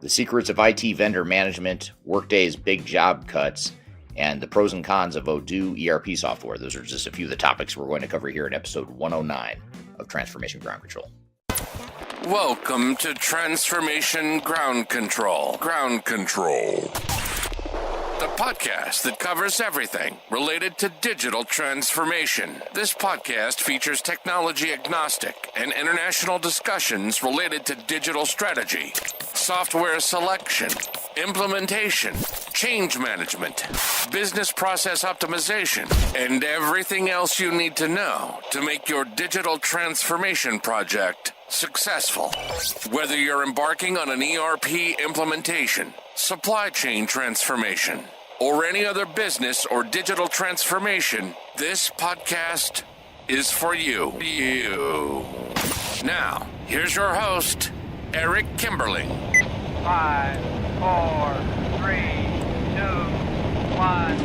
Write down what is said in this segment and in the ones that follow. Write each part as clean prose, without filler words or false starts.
the secrets of IT vendor management, Workday's big job cuts, and the pros and cons of Odoo ERP software. Those are just a few of the topics we're going to cover here in episode 109 of Transformation Ground Control. Welcome to Transformation Ground Control. Ground Control. The podcast that covers everything related to digital transformation. This podcast features technology agnostic and international discussions related to digital strategy, software selection, implementation, change management, business process optimization, and everything else you need to know to make your digital transformation project successful. Whether you're embarking on an ERP implementation, supply chain transformation, or any other business or digital transformation, this podcast is for you. Now, here's your host, Eric Kimberling. 5, 4, 3, 2, 1.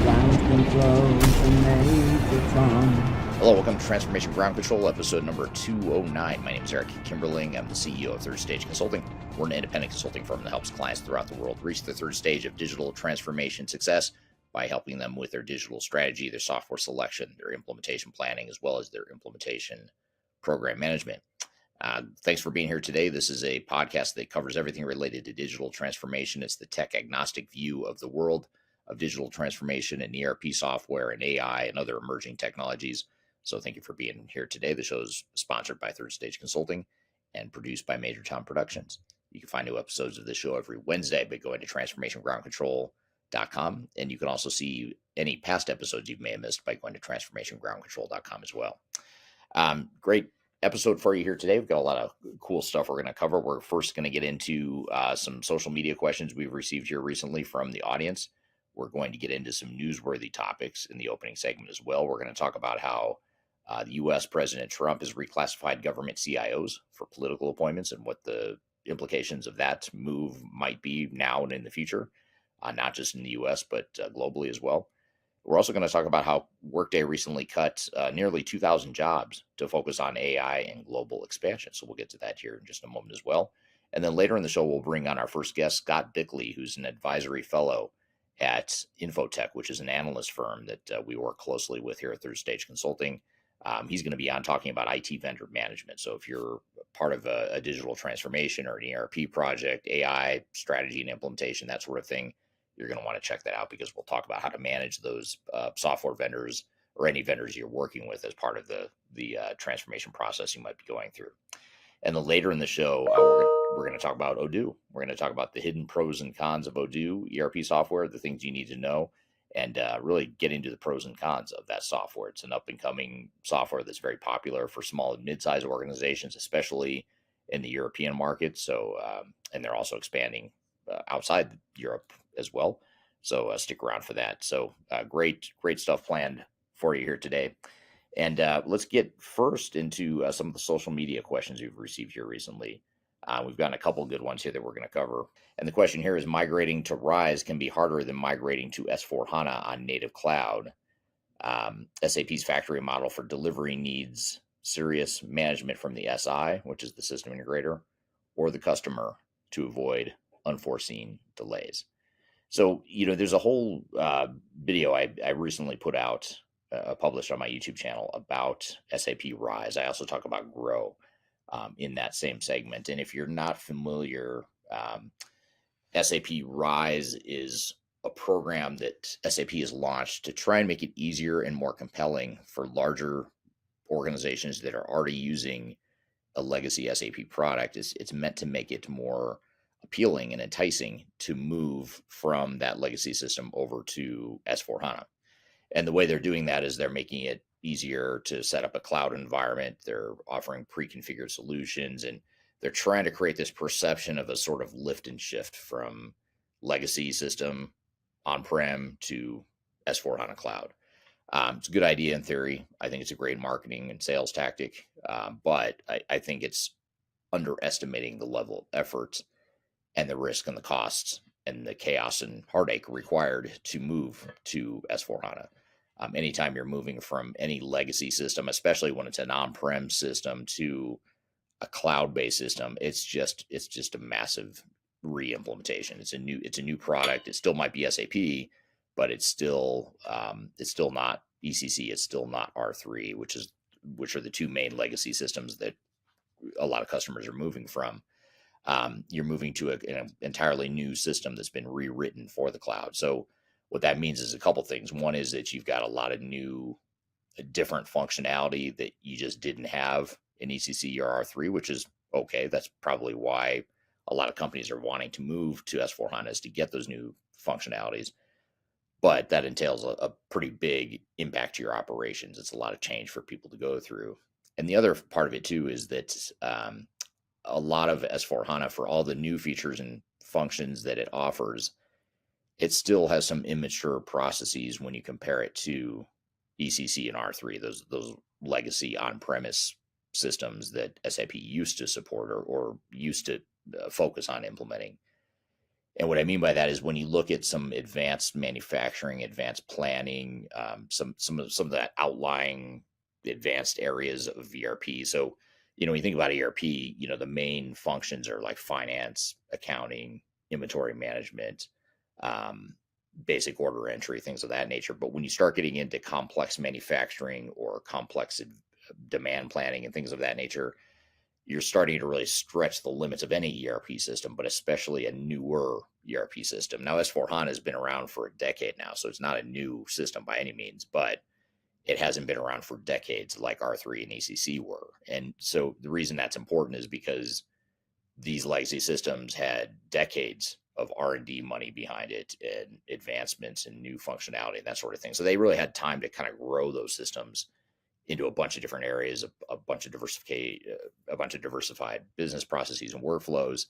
Ground control to make it on. Hello, welcome to Transformation Ground Control, episode number 209. My name is Eric Kimberling. I'm the CEO of Third Stage Consulting. We're an independent consulting firm that helps clients throughout the world reach the third stage of digital transformation success by helping them with their digital strategy, their software selection, their implementation planning, as well as their implementation program management. Thanks for being here today. This is a podcast that covers everything related to digital transformation. It's the tech agnostic view of the world of digital transformation and ERP software and AI and other emerging technologies. So thank you for being here today. The show is sponsored by Third Stage Consulting and produced by Major Tom Productions. You can find new episodes of the show every Wednesday by going to transformationgroundcontrol.com. And you can also see any past episodes you may have missed by going to transformationgroundcontrol.com as well. Great episode for you here today. We've got a lot of cool stuff we're going to cover. We're first going to get into some social media questions we've received here recently from the audience. We're going to get into some newsworthy topics in the opening segment as well. We're going to talk about how the U.S. President Trump has reclassified government CIOs for political appointments and what the implications of that move might be now and in the future, not just in the U.S., but globally as well. We're also going to talk about how Workday recently cut nearly 2,000 jobs to focus on AI and global expansion. So we'll get to that here in just a moment as well. And then later in the show, we'll bring on our first guest, Scott Bickley, who's an advisory fellow at InfoTech, which is an analyst firm that we work closely with here at Third Stage Consulting. He's going to be on talking about IT vendor management. So if you're part of a digital transformation or an ERP project, AI strategy and implementation, that sort of thing, you're going to want to check that out because we'll talk about how to manage those software vendors or any vendors you're working with as part of the transformation process you might be going through. And then later in the show, we're going to talk about Odoo. We're going to talk about the hidden pros and cons of Odoo ERP software, the things you need to know, and really get into the pros and cons of that software. It's an up-and-coming software that's very popular for small and mid-sized organizations, especially in the European market. So, and they're also expanding outside Europe as well. So stick around for that. So great stuff planned for you here today. And let's get first into some of the social media questions we've received here recently. We've gotten a couple good ones here that we're going to cover. And the question here is, migrating to RISE can be harder than migrating to S4HANA on native cloud. SAP's factory model for delivery needs serious management from the SI, which is the system integrator, or the customer to avoid unforeseen delays. So, there's a whole video I recently put out, published on my YouTube channel about SAP RISE. I also talk about GROW in that same segment. And if you're not familiar, SAP RISE is a program that SAP has launched to try and make it easier and more compelling for larger organizations that are already using a legacy SAP product. It's meant to make it more appealing and enticing to move from that legacy system over to S4HANA. And the way they're doing that is they're making it easier to set up a cloud environment. They're offering pre-configured solutions, and they're trying to create this perception of a sort of lift and shift from legacy system on-prem to S4HANA cloud. It's a good idea in theory. I think it's a great marketing and sales tactic, but I think it's underestimating the level of effort and the risk and the costs and the chaos and heartache required to move to S4HANA. Anytime you're moving from any legacy system, especially when it's an on-prem system, to a cloud-based system, it's just a massive re-implementation. It's a new product. It still might be SAP, but it's still not ECC. It's still not R3, which are the two main legacy systems that a lot of customers are moving from. You're moving to an entirely new system that's been rewritten for the cloud. So what that means is a couple things. One is that you've got a lot of new, different functionality that you just didn't have in ECC or R3, which is okay. That's probably why a lot of companies are wanting to move to S4HANA, is to get those new functionalities. But that entails a pretty big impact to your operations. It's a lot of change for people to go through. And the other part of it too is that a lot of S4HANA, for all the new features and functions that it offers, it still has some immature processes when you compare it to ECC and R3, those legacy on-premise systems that SAP used to support or used to focus on implementing. And what I mean by that is when you look at some advanced manufacturing, advanced planning, some of that outlying advanced areas of ERP. So, when you think about ERP, the main functions are like finance, accounting, inventory management, basic order entry, things of that nature. But when you start getting into complex manufacturing or complex demand planning and things of that nature, you're starting to really stretch the limits of any ERP system, but especially a newer ERP system. Now, S4HANA has been around for a decade now, so it's not a new system by any means, but it hasn't been around for decades like R3 and ECC were. And so the reason that's important is because these legacy systems had decades of R&D money behind it and advancements and new functionality and that sort of thing. So they really had time to kind of grow those systems into a bunch of different areas, a bunch of diversified business processes and workflows.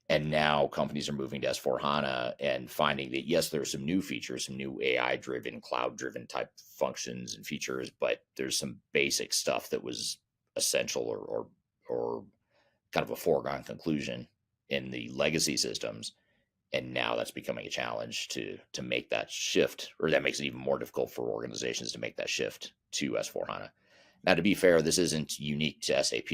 And now companies are moving to S4HANA and finding that, yes, there's some new features, some new AI-driven, cloud-driven type functions and features, but there's some basic stuff that was essential or kind of a foregone conclusion in the legacy systems. And now that's becoming a challenge to make that shift, or that makes it even more difficult for organizations to make that shift to S4HANA. Now, to be fair, this isn't unique to SAP.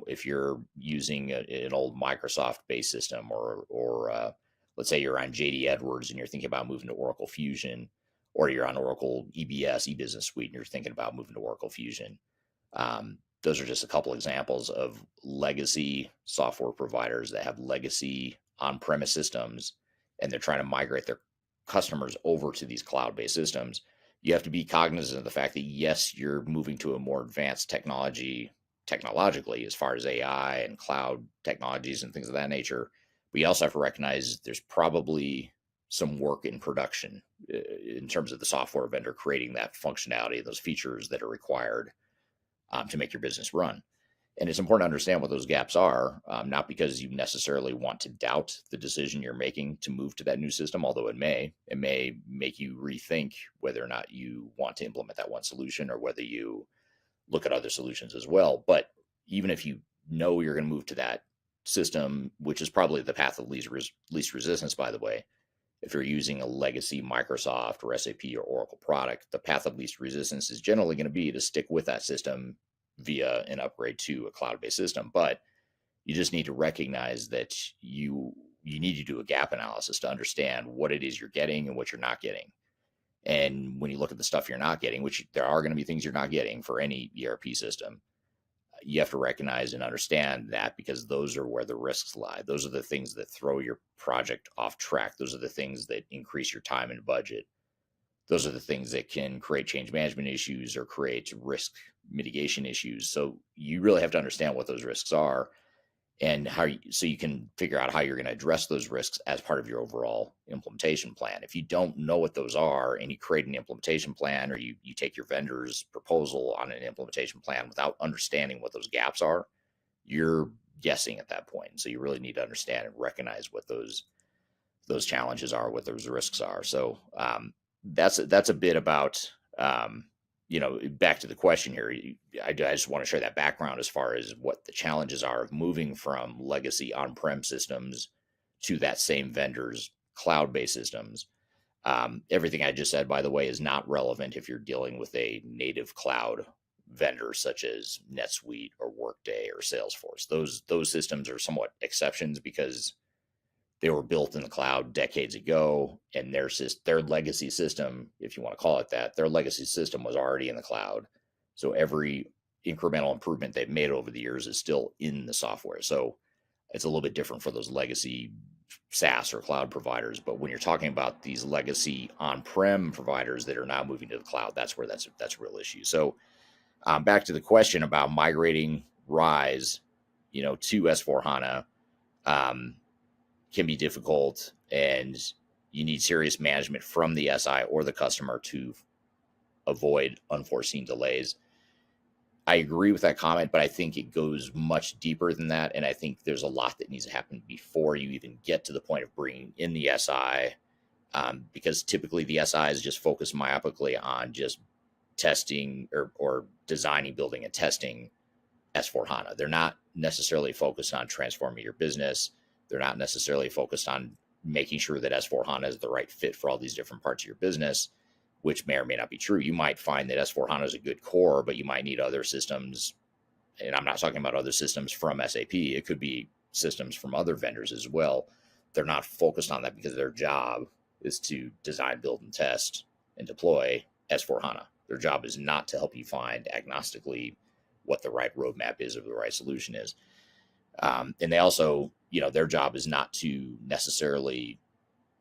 If you're using an old Microsoft-based system, or let's say you're on JD Edwards and you're thinking about moving to Oracle Fusion, or you're on Oracle EBS, eBusiness Suite, and you're thinking about moving to Oracle Fusion, those are just a couple examples of legacy software providers that have legacy on-premise systems, and they're trying to migrate their customers over to these cloud-based systems. You have to be cognizant of the fact that, yes, you're moving to a more advanced technologically, as far as AI and cloud technologies and things of that nature. But you also have to recognize there's probably some work in production in terms of the software vendor creating that functionality, those features that are required to make your business run. And it's important to understand what those gaps are, not because you necessarily want to doubt the decision you're making to move to that new system, although it may make you rethink whether or not you want to implement that one solution or whether you look at other solutions as well. But even if you know you're going to move to that system, which is probably the path of least resistance, by the way, if you're using a legacy Microsoft or SAP or Oracle product, the path of least resistance is generally going to be to stick with that system via an upgrade to a cloud-based system. But you just need to recognize that you need to do a gap analysis to understand what it is you're getting and what you're not getting. And when you look at the stuff you're not getting, which there are going to be things you're not getting for any ERP system, you have to recognize and understand that, because those are where the risks lie. Those are the things that throw your project off track. Those are the things that increase your time and budget. Those are the things that can create change management issues or create risk mitigation issues. So you really have to understand what those risks are and so you can figure out how you're going to address those risks as part of your overall implementation plan. If you don't know what those are and you create an implementation plan, or you take your vendor's proposal on an implementation plan without understanding what those gaps are, you're guessing at that point. So you really need to understand and recognize what those challenges are, what those risks are. So that's a bit about, back to the question here. I just want to share that background as far as what the challenges are of moving from legacy on-prem systems to that same vendor's cloud-based systems. Everything I just said, by the way, is not relevant if you're dealing with a native cloud vendors such as NetSuite or Workday or Salesforce. Those systems are somewhat exceptions because they were built in the cloud decades ago, and their legacy system, if you want to call it that, their legacy system was already in the cloud. So every incremental improvement they've made over the years is still in the software. So it's a little bit different for those legacy SaaS or cloud providers. But when you're talking about these legacy on-prem providers that are now moving to the cloud, that's where that's a real issue. So back to the question about migrating Rise, to S4HANA, can be difficult, and you need serious management from the SI or the customer to avoid unforeseen delays. I agree with that comment, but I think it goes much deeper than that. And I think there's a lot that needs to happen before you even get to the point of bringing in the SI, because typically the SI is just focused myopically on just testing or designing, building, and testing S4HANA. They're not necessarily focused on transforming your business. They're not necessarily focused on making sure that S4HANA is the right fit for all these different parts of your business, which may or may not be true. You might find that S4HANA is a good core, but you might need other systems. And I'm not talking about other systems from SAP. It could be systems from other vendors as well. They're not focused on that because their job is to design, build, and test and deploy S4HANA. Their job is not to help you find agnostically what the right roadmap is or the right solution is. And they also, their job is not to necessarily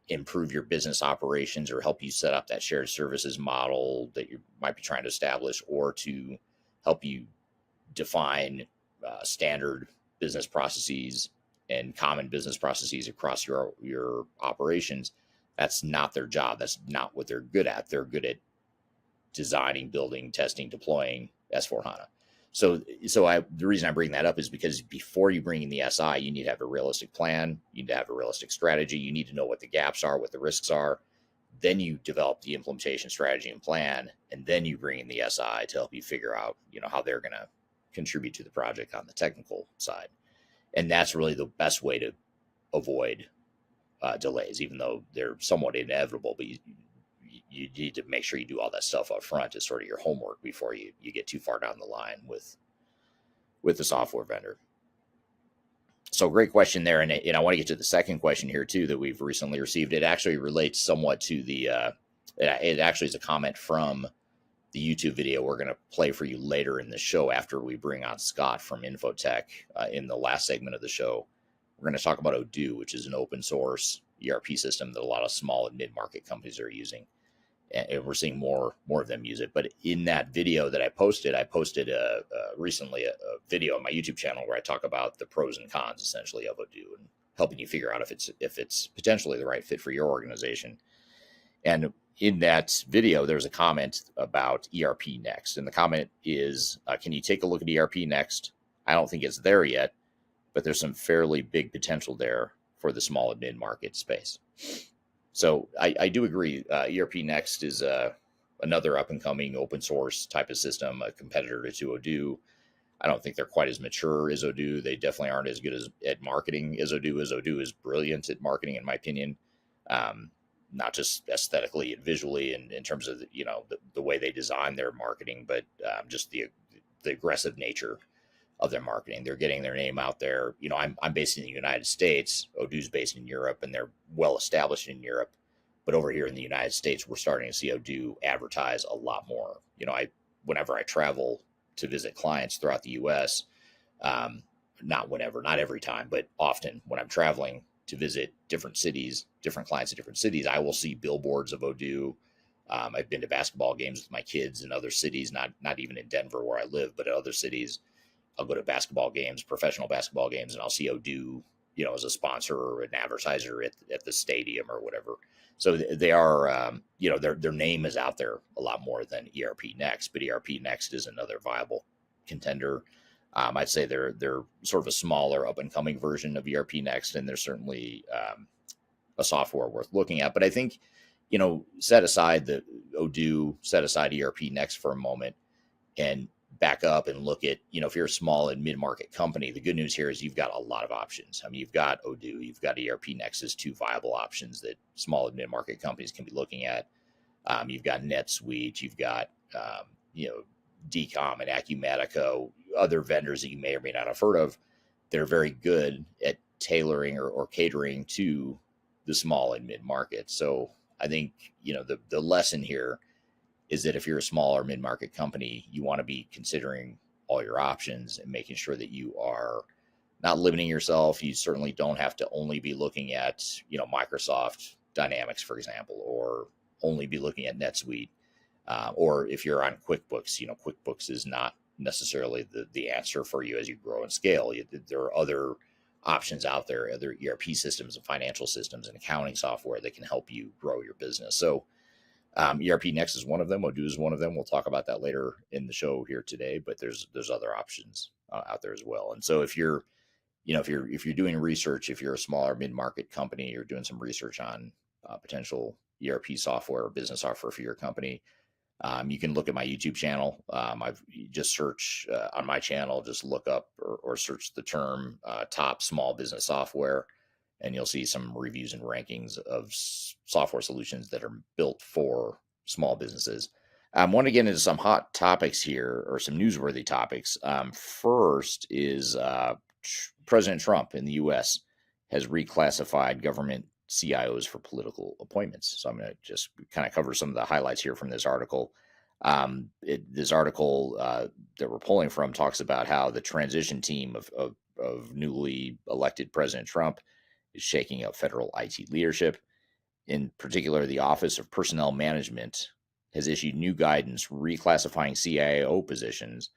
improve your business operations or help you set up that shared services model that you might be trying to establish, or to help you define standard business processes and common business processes across your operations. That's not their job. That's not what they're good at. They're good at designing, building, testing, deploying S4HANA. So the reason I bring that up is because before you bring in the SI, you need to have a realistic plan. You need to have a realistic strategy. You need to know what the gaps are, what the risks are. Then you develop the implementation strategy and plan, and then you bring in the SI to help you figure out, how they're going to contribute to the project on the technical side. And that's really the best way to avoid delays, even though they're somewhat inevitable. But you need to make sure you do all that stuff up front as sort of your homework before you get too far down the line with the software vendor. So great question there. And I want to get to the second question here too, that we've recently received. It actually relates somewhat to it actually is a comment from the YouTube video we're going to play for you later in the show after we bring on Scott from InfoTech in the last segment of the show. We're going to talk about Odoo, which is an open source ERP system that a lot of small and mid-market companies are using. And we're seeing more of them use it. But in that video that I posted recently a video on my YouTube channel where I talk about the pros and cons essentially of Odoo and helping you figure out if it's potentially the right fit for your organization. And in that video, there's a comment about ERP Next. And the comment is, can you take a look at ERP Next? I don't think it's there yet, but there's some fairly big potential there for the small and mid-market space. So I do agree. ERP Next is another up-and-coming open source type of system, a competitor to Odoo. I don't think they're quite as mature as Odoo. They definitely aren't as good at marketing as Odoo. Odoo is brilliant at marketing, in my opinion, not just aesthetically and visually, and in terms of the way they design their marketing, but just the aggressive nature of their marketing. They're getting their name out there. I'm based in the United States. Odoo's based in Europe, and they're well established in Europe. But over here in the United States, we're starting to see Odoo advertise a lot more. Whenever I travel to visit clients throughout the U.S., not every time, but often when I'm traveling to visit different cities, different clients in different cities, I will see billboards of Odoo. I've been to basketball games with my kids in other cities, not even in Denver where I live, but in other cities. I'll go to basketball games, professional basketball games, and I'll see Odoo, as a sponsor or an advertiser at the stadium or whatever. So they are, their name is out there a lot more than ERP Next, but ERP Next is another viable contender. I'd say they're sort of a smaller up and coming version of ERP Next, and they're certainly a software worth looking at. But I think, set aside the Odoo, set aside ERP Next for a moment, and back up and look at, if you're a small and mid-market company, the good news here is you've got a lot of options. I mean, you've got Odoo, you've got ERP Next as two viable options that small and mid-market companies can be looking at. You've got NetSuite, you've got, DCOM and Acumatica, other vendors that you may or may not have heard of, they're very good at tailoring or catering to the small and mid market. So I think, the lesson here is that if you're a small or mid market company, you want to be considering all your options and making sure that you are not limiting yourself. You certainly don't have to only be looking at, Microsoft Dynamics, for example, or only be looking at NetSuite. Or if you're on QuickBooks, QuickBooks is not necessarily the answer for you as you grow and scale. There are other options out there, other ERP systems and financial systems and accounting software that can help you grow your business. So ERP Next is one of them. Odoo is one of them. We'll talk about that later in the show here today, but there's other options out there as well. And so if you're doing research, if you're a smaller mid-market company, you're doing some research on potential ERP software or business software for your company, you can look at my YouTube channel. I've just search on my channel, just look up or search the term top small business software, and you'll see some reviews and rankings of software solutions that are built for small businesses. I want to get into some hot topics here, or some newsworthy topics. First is President Trump in the U.S. has reclassified government CIOs for political appointments. So I'm going to just kind of cover some of the highlights here from this article. This article that we're pulling from talks about how the transition team of newly elected President Trump is shaking up federal IT leadership. In particular, the Office of Personnel Management has issued new guidance reclassifying CIO positions,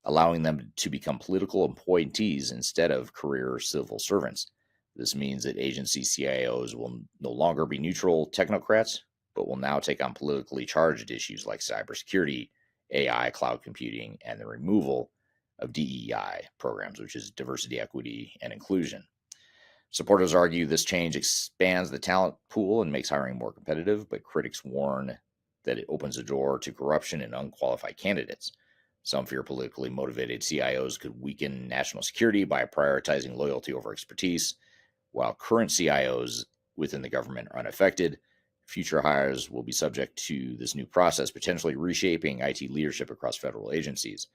allowing them to become political appointees instead of career civil servants. This means that agency CIOs will no longer be neutral technocrats, but will now take on politically charged issues like cybersecurity, AI, cloud computing, and the removal of DEI programs, which is diversity, equity, and inclusion. Supporters argue this change expands the talent pool and makes hiring more competitive, but critics warn that it opens the door to corruption and unqualified candidates. Some fear politically motivated CIOs could weaken national security by prioritizing loyalty over expertise. While current CIOs within the government are unaffected, future hires will be subject to this new process, potentially reshaping IT leadership across federal agencies.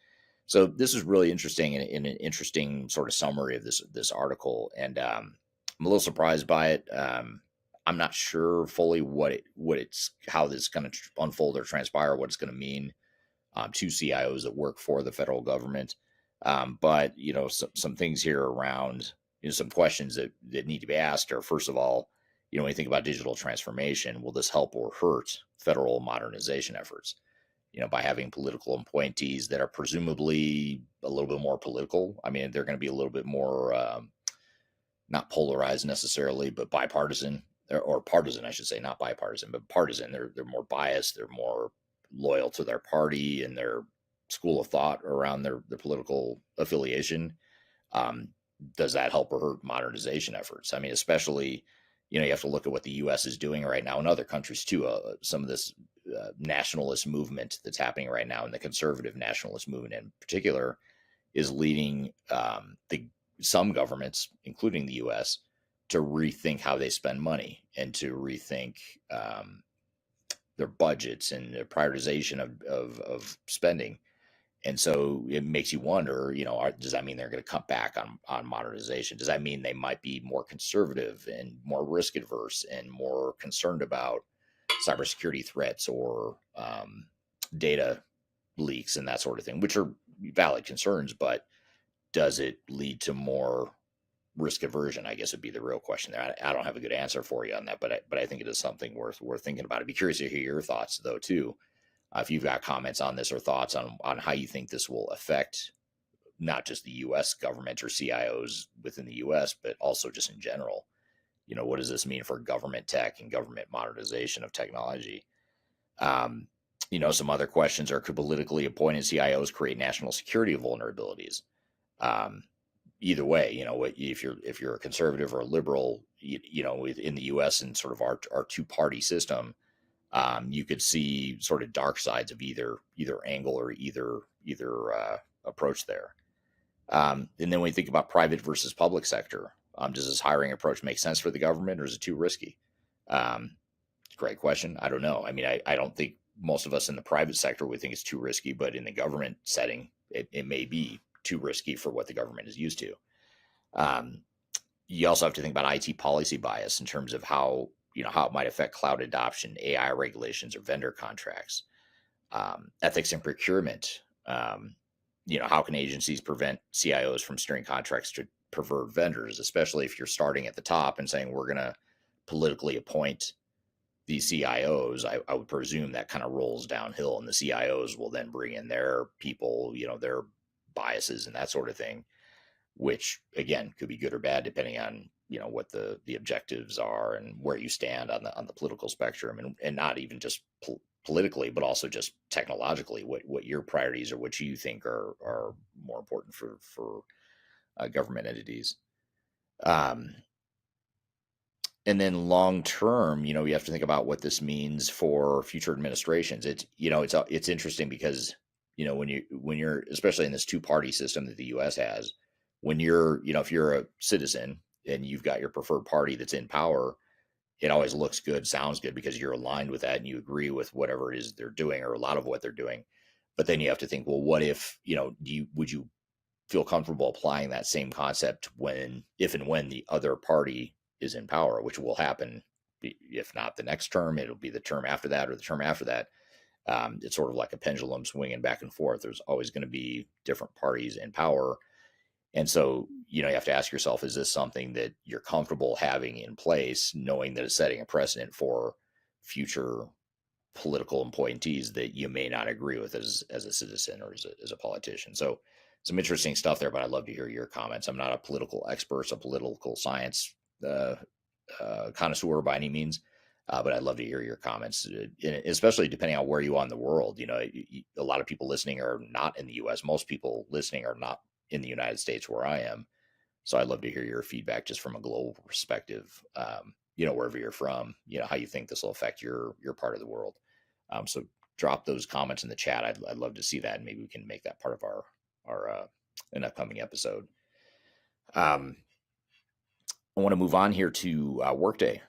So this is really interesting, and an interesting sort of summary of this article. And I'm a little surprised by it. I'm not sure fully how this is going to unfold or transpire, what it's going to mean to CIOs that work for the federal government. But some things here around some questions that need to be asked are, first of all, when you think about digital transformation, will this help or hurt federal modernization efforts? By having political appointees that are presumably a little bit more political. I mean, they're going to be a little bit more not polarized necessarily, but bipartisan, or partisan, I should say, not bipartisan, but partisan. They're more biased. They're more loyal to their party and their school of thought around their political affiliation. Does that help or hurt modernization efforts? I mean, especially, you have to look at what the U.S. is doing right now, and other countries too. Some of this nationalist movement that's happening right now, and the conservative nationalist movement in particular, is leading some governments, including the U.S., to rethink how they spend money and to rethink their budgets and their prioritization of spending. And so it makes you wonder, does that mean they're going to cut back on modernization? Does that mean they might be more conservative and more risk adverse and more concerned about cybersecurity threats or data leaks and that sort of thing, which are valid concerns, but does it lead to more risk aversion? I guess would be the real question there. I don't have a good answer for you on that, but I think it is something worth thinking about. I'd be curious to hear your thoughts though too. If you've got comments on this or thoughts on how you think this will affect not just the U.S. government or CIOs within the U.S., but also just in general. What does this mean for government tech and government modernization of technology? Some other questions are, could politically appointed CIOs create national security vulnerabilities? Either way, if you're a conservative or a liberal, in the U.S. and sort of our two-party system, you could see sort of dark sides of either angle or either approach there. And then when we think about private versus public sector, does this hiring approach make sense for the government, or is it too risky? Great question. I don't know. I mean, I don't think most of us in the private sector would think it's too risky, but in the government setting, it may be too risky for what the government is used to. You also have to think about IT policy bias in terms of how it might affect cloud adoption, AI regulations, or vendor contracts, ethics and procurement. How can agencies prevent CIOs from steering contracts to preferred vendors, especially if you're starting at the top and saying we're going to politically appoint these CIOs? I would presume that kind of rolls downhill, and the CIOs will then bring in their people, their biases and that sort of thing, which again could be good or bad depending on what the objectives are and where you stand on the political spectrum, and not even just politically, but also just technologically, what your priorities or what you think are more important for government entities. And then long term, you have to think about what this means for future administrations. It's interesting because when you're especially in this two-party system that the U.S. has, when you're if you're a citizen and you've got your preferred party that's in power, it always looks good, sounds good, because you're aligned with that and you agree with whatever it is they're doing, or a lot of what they're doing. But then you have to think, well, what if would you feel comfortable applying that same concept if and when the other party is in power, which will happen, if not the next term, it'll be the term after that or the term after that. It's sort of like a pendulum swinging back and forth. There's always going to be different parties in power. And so, you have to ask yourself, is this something that you're comfortable having in place, knowing that it's setting a precedent for future political appointees that you may not agree with as a citizen or as a politician? So some interesting stuff there, but I'd love to hear your comments. I'm not a political expert, a political science connoisseur by any means, but I'd love to hear your comments, especially depending on where you are in the world. A lot of people listening are not in the U.S. Most people listening are not in the United States where I am. So I'd love to hear your feedback just from a global perspective, wherever you're from, how you think this will affect your part of the world. So drop those comments in the chat. I'd love to see that, and maybe we can make that part of our an upcoming episode. I want to move on here to Workday.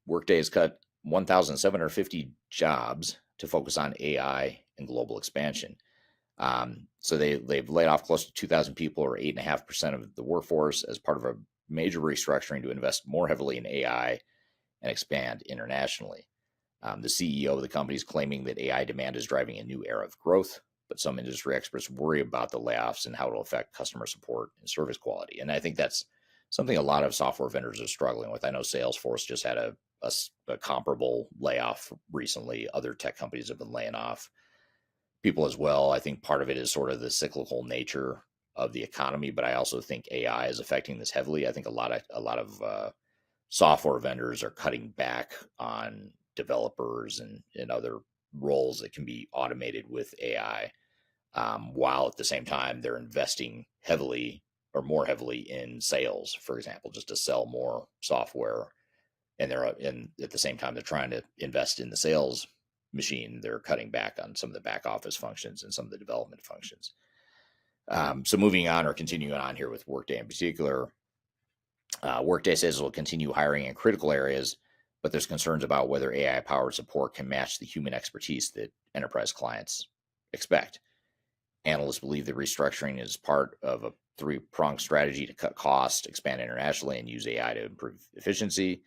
Workday has cut 1,750 jobs to focus on AI and global expansion. So they've laid off close to 2,000 people, or 8.5% of the workforce, as part of a major restructuring to invest more heavily in AI and expand internationally. The CEO of the company is claiming that AI demand is driving a new era of growth, but some industry experts worry about the layoffs and how it will affect customer support and service quality. And I think that's something a lot of software vendors are struggling with. I know Salesforce just had a comparable layoff recently. Other tech companies have been laying off people as well. I think part of it is sort of the cyclical nature of the economy, but I also think AI is affecting this heavily. I think a lot of software vendors are cutting back on developers and other roles that can be automated with AI, while at the same time they're investing heavily or more heavily in sales, for example, just to sell more software. And at the same time they're trying to invest in the sales machine, they're cutting back on some of the back office functions and some of the development functions. So moving on, or continuing on here with Workday in particular, Workday says it will continue hiring in critical areas, but there's concerns about whether AI-powered support can match the human expertise that enterprise clients expect. Analysts believe the restructuring is part of a three-pronged strategy to cut costs, expand internationally, and use AI to improve efficiency.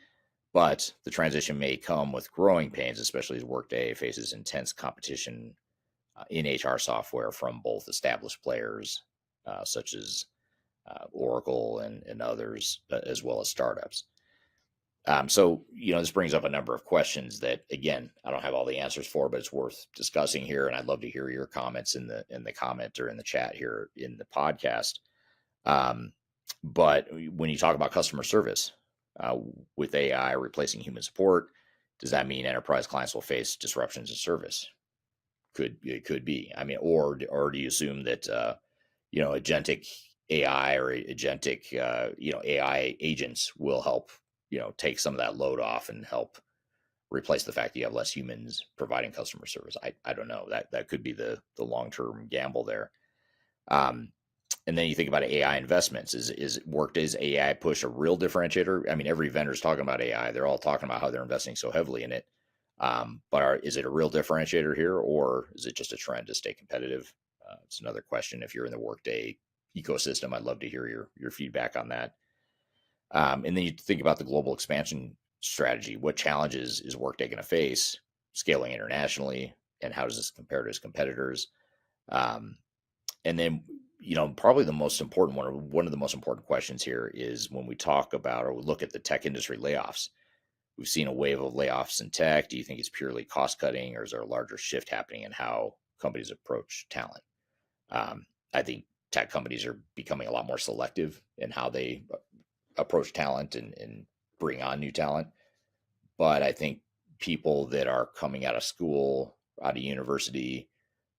But the transition may come with growing pains, especially as Workday faces intense competition in HR software from both established players such as Oracle and others, as well as startups. So, this brings up a number of questions that, again, I don't have all the answers for, but it's worth discussing here. And I'd love to hear your comments in the comment or in the chat here in the podcast. But when you talk about customer service, with AI replacing human support, does that mean enterprise clients will face disruptions in service? It could be. I mean, or do you assume that agentic AI or agentic AI agents will help take some of that load off and help replace the fact that you have less humans providing customer service? I don't know. That could be the long-term gamble there. And then you think about AI investments. Is Workday's AI push a real differentiator? I mean, every vendor's talking about AI. They're all talking about how they're investing so heavily in it. But is it a real differentiator here, or is it just a trend to stay competitive? It's another question. If you're in the Workday ecosystem, I'd love to hear your feedback on that. And then you think about the global expansion strategy. What challenges is Workday going to face scaling internationally, and how does this compare to its competitors? Um, and then, probably the most important one of the most important questions here is when we talk about or we look at the tech industry layoffs. We've seen a wave of layoffs in tech. Do you think it's purely cost cutting, or is there a larger shift happening in how companies approach talent? I think tech companies are becoming a lot more selective in how they approach talent and bring on new talent. But I think people that are coming out of school, out of university,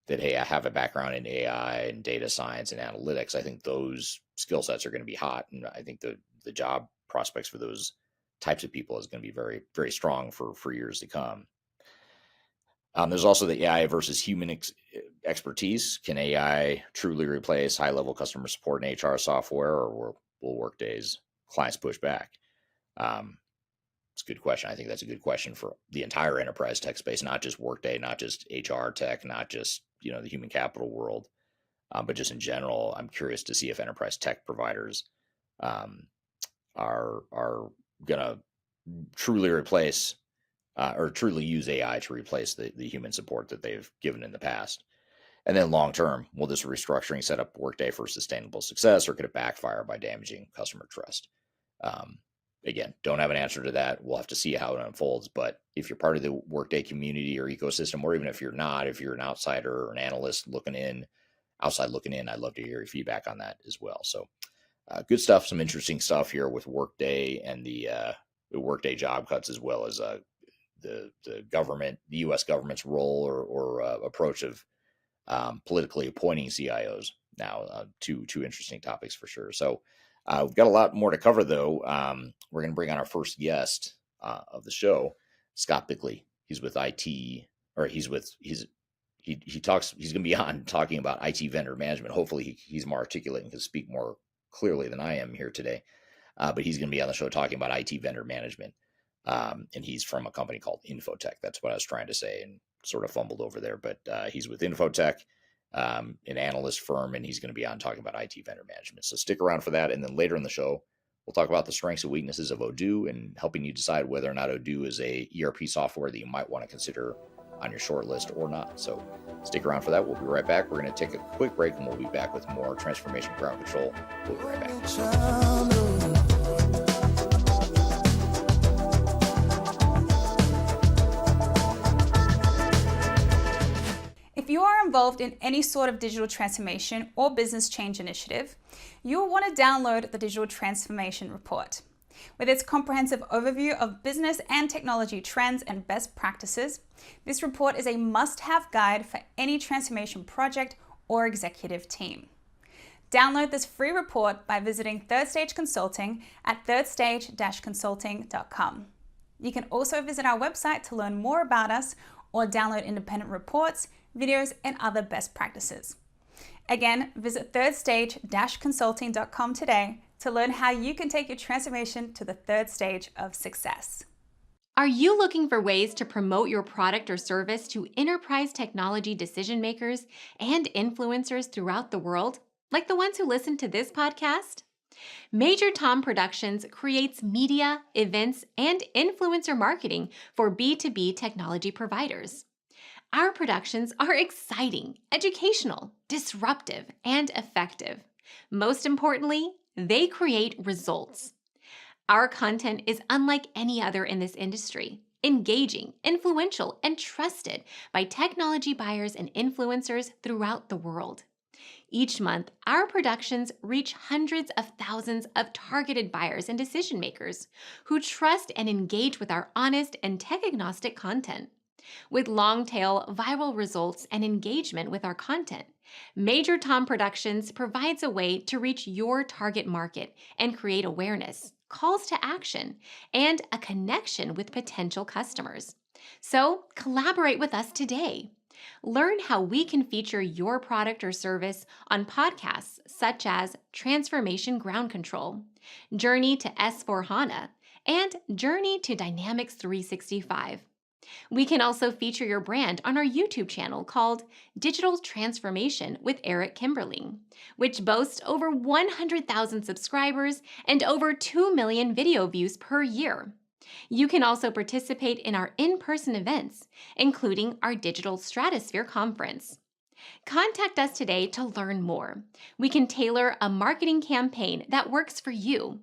that, hey, I have a background in AI and data science and analytics, I think those skill sets are going to be hot. And I think the job prospects for those types of people is going to be very, very strong for years to come. There's also the AI versus human expertise. Can AI truly replace high-level customer support and HR software, or will Workday's clients push back? It's a good question. I think that's a good question for the entire enterprise tech space, not just Workday, not just HR tech, not just the human capital world, but just in general. I'm curious to see if enterprise tech providers are going to truly replace or truly use AI to replace the human support that they've given in the past. And then long term, will this restructuring set up Workday for sustainable success, or could it backfire by damaging customer trust? Again, don't have an answer to that. We'll have to see how it unfolds. But if you're part of the Workday community or ecosystem, or even if you're not, if you're an outsider or an analyst outside looking in, I'd love to hear your feedback on that as well. So good stuff, some interesting stuff here with Workday and the Workday job cuts, as well as the government, the U.S. government's role or approach of politically appointing CIOs. Now, two interesting topics for sure. So we've got a lot more to cover, though. We're going to bring on our first guest of the show, Scott Bickley. He's with IT, or he talks. He's going to be on talking about IT vendor management. Hopefully, he's more articulate and can speak more clearly than I am here today. But he's going to be on the show talking about IT vendor management. And he's from a company called InfoTech. That's what I was trying to say and sort of fumbled over there. But he's with InfoTech, an analyst firm, and he's going to be on talking about IT vendor management. So stick around for that. And then later in the show, we'll talk about the strengths and weaknesses of Odoo and helping you decide whether or not Odoo is a ERP software that you might want to consider on your short list or not. So stick around for that. We'll be right back. We're going to take a quick break, and we'll be back with more Transformation Ground Control. We'll be right back. If you are involved in any sort of digital transformation or business change initiative, you will want to download the Digital Transformation Report. With its comprehensive overview of business and technology trends and best practices, this report is a must-have guide for any transformation project or executive team. Download this free report by visiting Third Stage Consulting at thirdstage-consulting.com. You can also visit our website to learn more about us or download independent reports, videos, and other best practices. Again, visit thirdstage-consulting.com today to learn how you can take your transformation to the third stage of success. Are you looking for ways to promote your product or service to enterprise technology decision makers and influencers throughout the world, like the ones who listen to this podcast? Major Tom Productions creates media, events, and influencer marketing for B2B technology providers. Our productions are exciting, educational, disruptive, and effective. Most importantly, they create results. Our content is unlike any other in this industry, engaging, influential, and trusted by technology buyers and influencers throughout the world. Each month, our productions reach hundreds of thousands of targeted buyers and decision makers who trust and engage with our honest and tech-agnostic content. With long-tail viral results and engagement with our content, Major Tom Productions provides a way to reach your target market and create awareness, calls to action, and a connection with potential customers. So collaborate with us today. Learn how we can feature your product or service on podcasts such as Transformation Ground Control, Journey to S4HANA, and Journey to Dynamics 365. We can also feature your brand on our YouTube channel called Digital Transformation with Eric Kimberling, which boasts over 100,000 subscribers and over 2 million video views per year. You can also participate in our in-person events, including our Digital Stratosphere Conference. Contact us today to learn more. We can tailor a marketing campaign that works for you.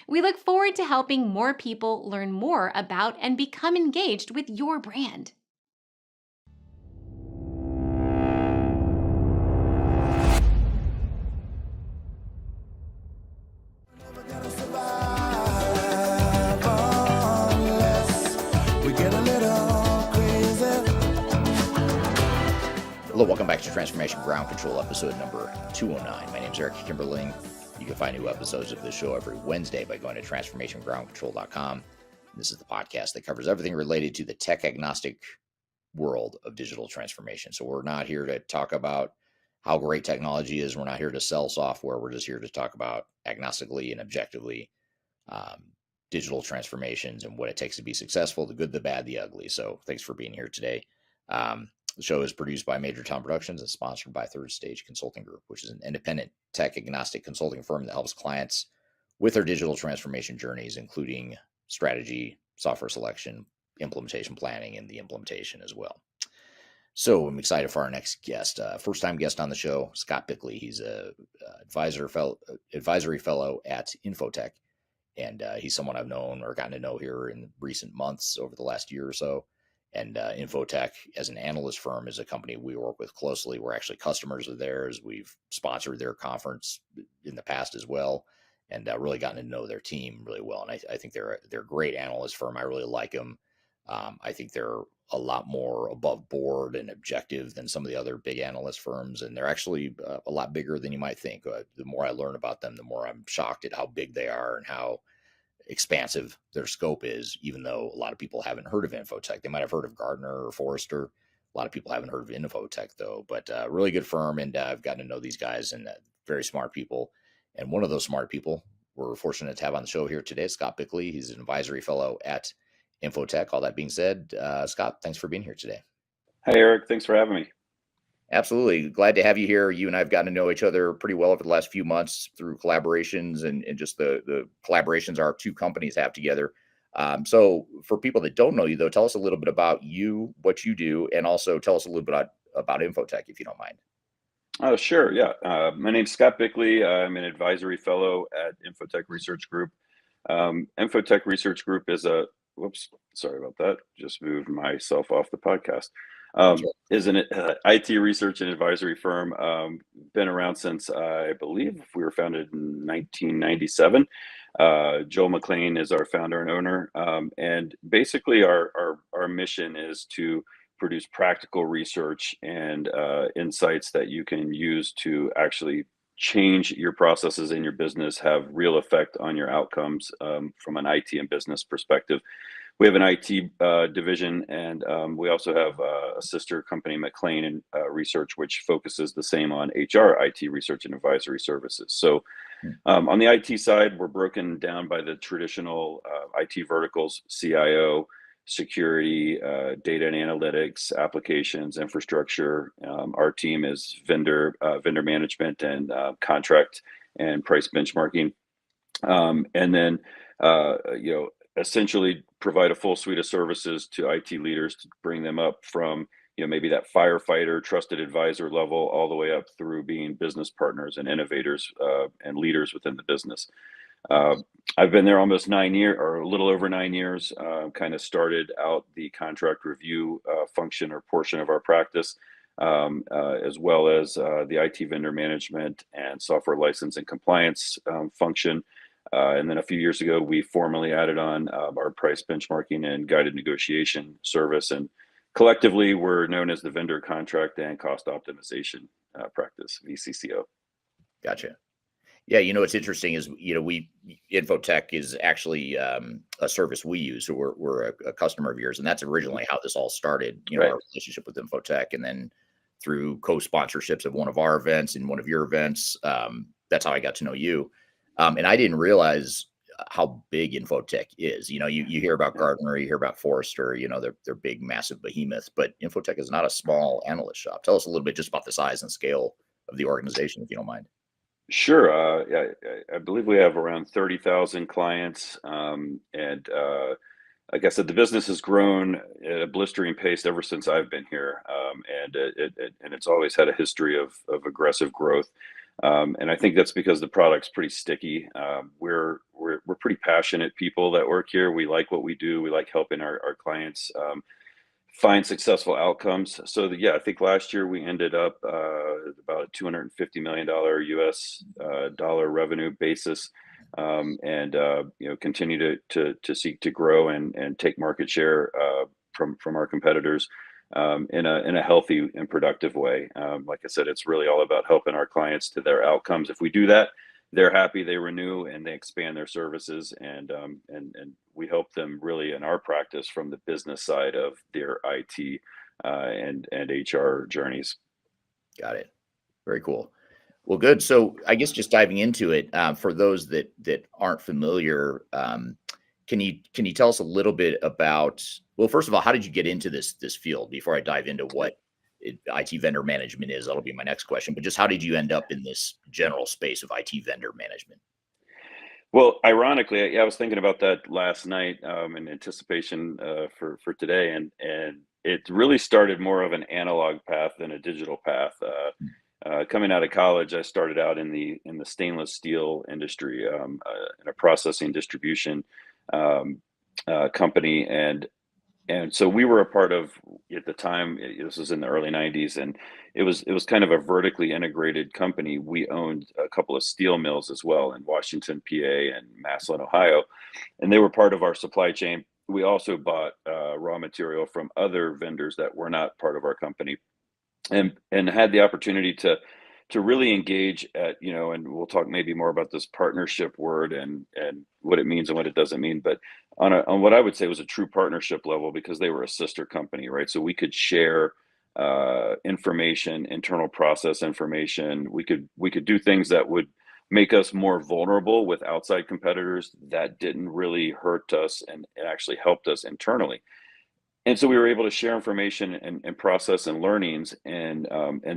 We look forward to helping more people learn more about and become engaged with your brand. Hello, welcome back to Transformation Ground Control, episode number 209. My name is Eric Kimberling. You can find new episodes of this show every Wednesday by going to transformationgroundcontrol.com. This is the podcast that covers everything related to the tech-agnostic world of digital transformation. So we're not here to talk about how great technology is. We're not here to sell software. We're just here to talk about agnostically and objectively digital transformations and what it takes to be successful, the good, the bad, the ugly. So thanks for being here today. The show is produced by Major Tom Productions and sponsored by Third Stage Consulting Group, which is an independent tech-agnostic consulting firm that helps clients with their digital transformation journeys, including strategy, software selection, implementation planning, and the implementation as well. So I'm excited for our next guest, first-time guest on the show, Scott Bickley. He's a advisory fellow at InfoTech, and he's someone I've known or gotten to know here in recent months over the last year or so. And InfoTech, as an analyst firm, is a company we work with closely. We're actually customers of theirs. We've sponsored their conference in the past as well, and really gotten to know their team really well. And I think they're a great analyst firm. I really like them. I think they're a lot more above board and objective than some of the other big analyst firms, and they're actually a lot bigger than you might think. The more I learn about them, the more I'm shocked at how big they are and how expansive their scope is, even though a lot of people haven't heard of InfoTech. They might have heard of Gartner or Forrester. A lot of people haven't heard of InfoTech, though, but really good firm. And I've gotten to know these guys, and very smart people. And one of those smart people we're fortunate to have on the show here today, Scott Bickley. He's an advisory fellow at InfoTech. All that being said, Scott, thanks for being here today. Hi, Eric. Thanks for having me. Absolutely. Glad to have you here. You and I have gotten to know each other pretty well over the last few months through collaborations and just the collaborations our two companies have together. So for people that don't know you, though, tell us a little bit about you, what you do, and also tell us a little bit about InfoTech, if you don't mind. Oh, sure. Yeah. My name's Scott Bickley. I'm an advisory fellow at InfoTech Research Group. InfoTech Research Group is whoops, sorry about that. Just moved myself off the podcast. Is an IT research and advisory firm. Been around since, I believe we were founded in 1997. Joel McLean is our founder and owner. And basically our mission is to produce practical research and insights that you can use to actually change your processes in your business, have real effect on your outcomes from an IT and business perspective. We have an IT division, and we also have a sister company, McLean Research, which focuses the same on HR, IT research and advisory services. So on the IT side, we're broken down by the traditional IT verticals: CIO, security, data and analytics, applications, infrastructure. Our team is vendor management and contract and price benchmarking, and then essentially provide a full suite of services to IT leaders to bring them up from maybe that firefighter, trusted advisor level, all the way up through being business partners and innovators and leaders within the business. I've been there almost 9 years, or a little over 9 years. Kind of started out the contract review function or portion of our practice, as well as the IT vendor management and software license and compliance function. And then a few years ago, we formally added on our price benchmarking and guided negotiation service. And collectively, we're known as the vendor contract and cost optimization practice, VCCO. Gotcha. Yeah, what's interesting is InfoTech is actually a service we use. So we're a customer of yours, and that's originally how this all started. Right. Our relationship with InfoTech, and then through co-sponsorships of one of our events and one of your events, that's how I got to know you. And I didn't realize how big InfoTech is. You hear about Gartner, you hear about Forrester, they're big, massive behemoths, but InfoTech is not a small analyst shop. Tell us a little bit just about the size and scale of the organization, if you don't mind. Sure. I believe we have around 30,000 clients. Like I said, the business has grown at a blistering pace ever since I've been here. And it's always had a history of aggressive growth. And I think that's because the product's pretty sticky. We're pretty passionate people that work here. We like what we do. We like helping our clients find successful outcomes. So I think last year we ended up about a $250 million US dollar revenue basis, and continue to seek to grow and take market share from our competitors in a healthy and productive way. Like I said, it's really all about helping our clients to their outcomes. If we do that, they're happy, they renew, and they expand their services, and we help them really in our practice from the business side of their IT and HR journeys. Got it. Very cool. Well, good. So I guess just diving into it, for those that aren't familiar, can you tell us a little bit about, well, first of all, how did you get into this field before I dive into what IT vendor management is? That'll be my next question, but just how did you end up in this general space of IT vendor management? Well, ironically, I was thinking about that last night in anticipation for today, and it really started more of an analog path than a digital path. Coming out of college, I started out in the stainless steel industry, in a processing distribution company, and so we were a part of, at the time, this was in the early 90s, and it was kind of a vertically integrated company. We owned a couple of steel mills as well in Washington, PA, and Massillon, Ohio, and they were part of our supply chain. We also bought raw material from other vendors that were not part of our company, and had the opportunity to really engage at, and we'll talk maybe more about this partnership word and what it means and what it doesn't mean, but on what I would say was a true partnership level, because they were a sister company, right? So we could share information, internal process information. We could do things that would make us more vulnerable with outside competitors that didn't really hurt us and actually helped us internally. And so we were able to share information and process and learnings, and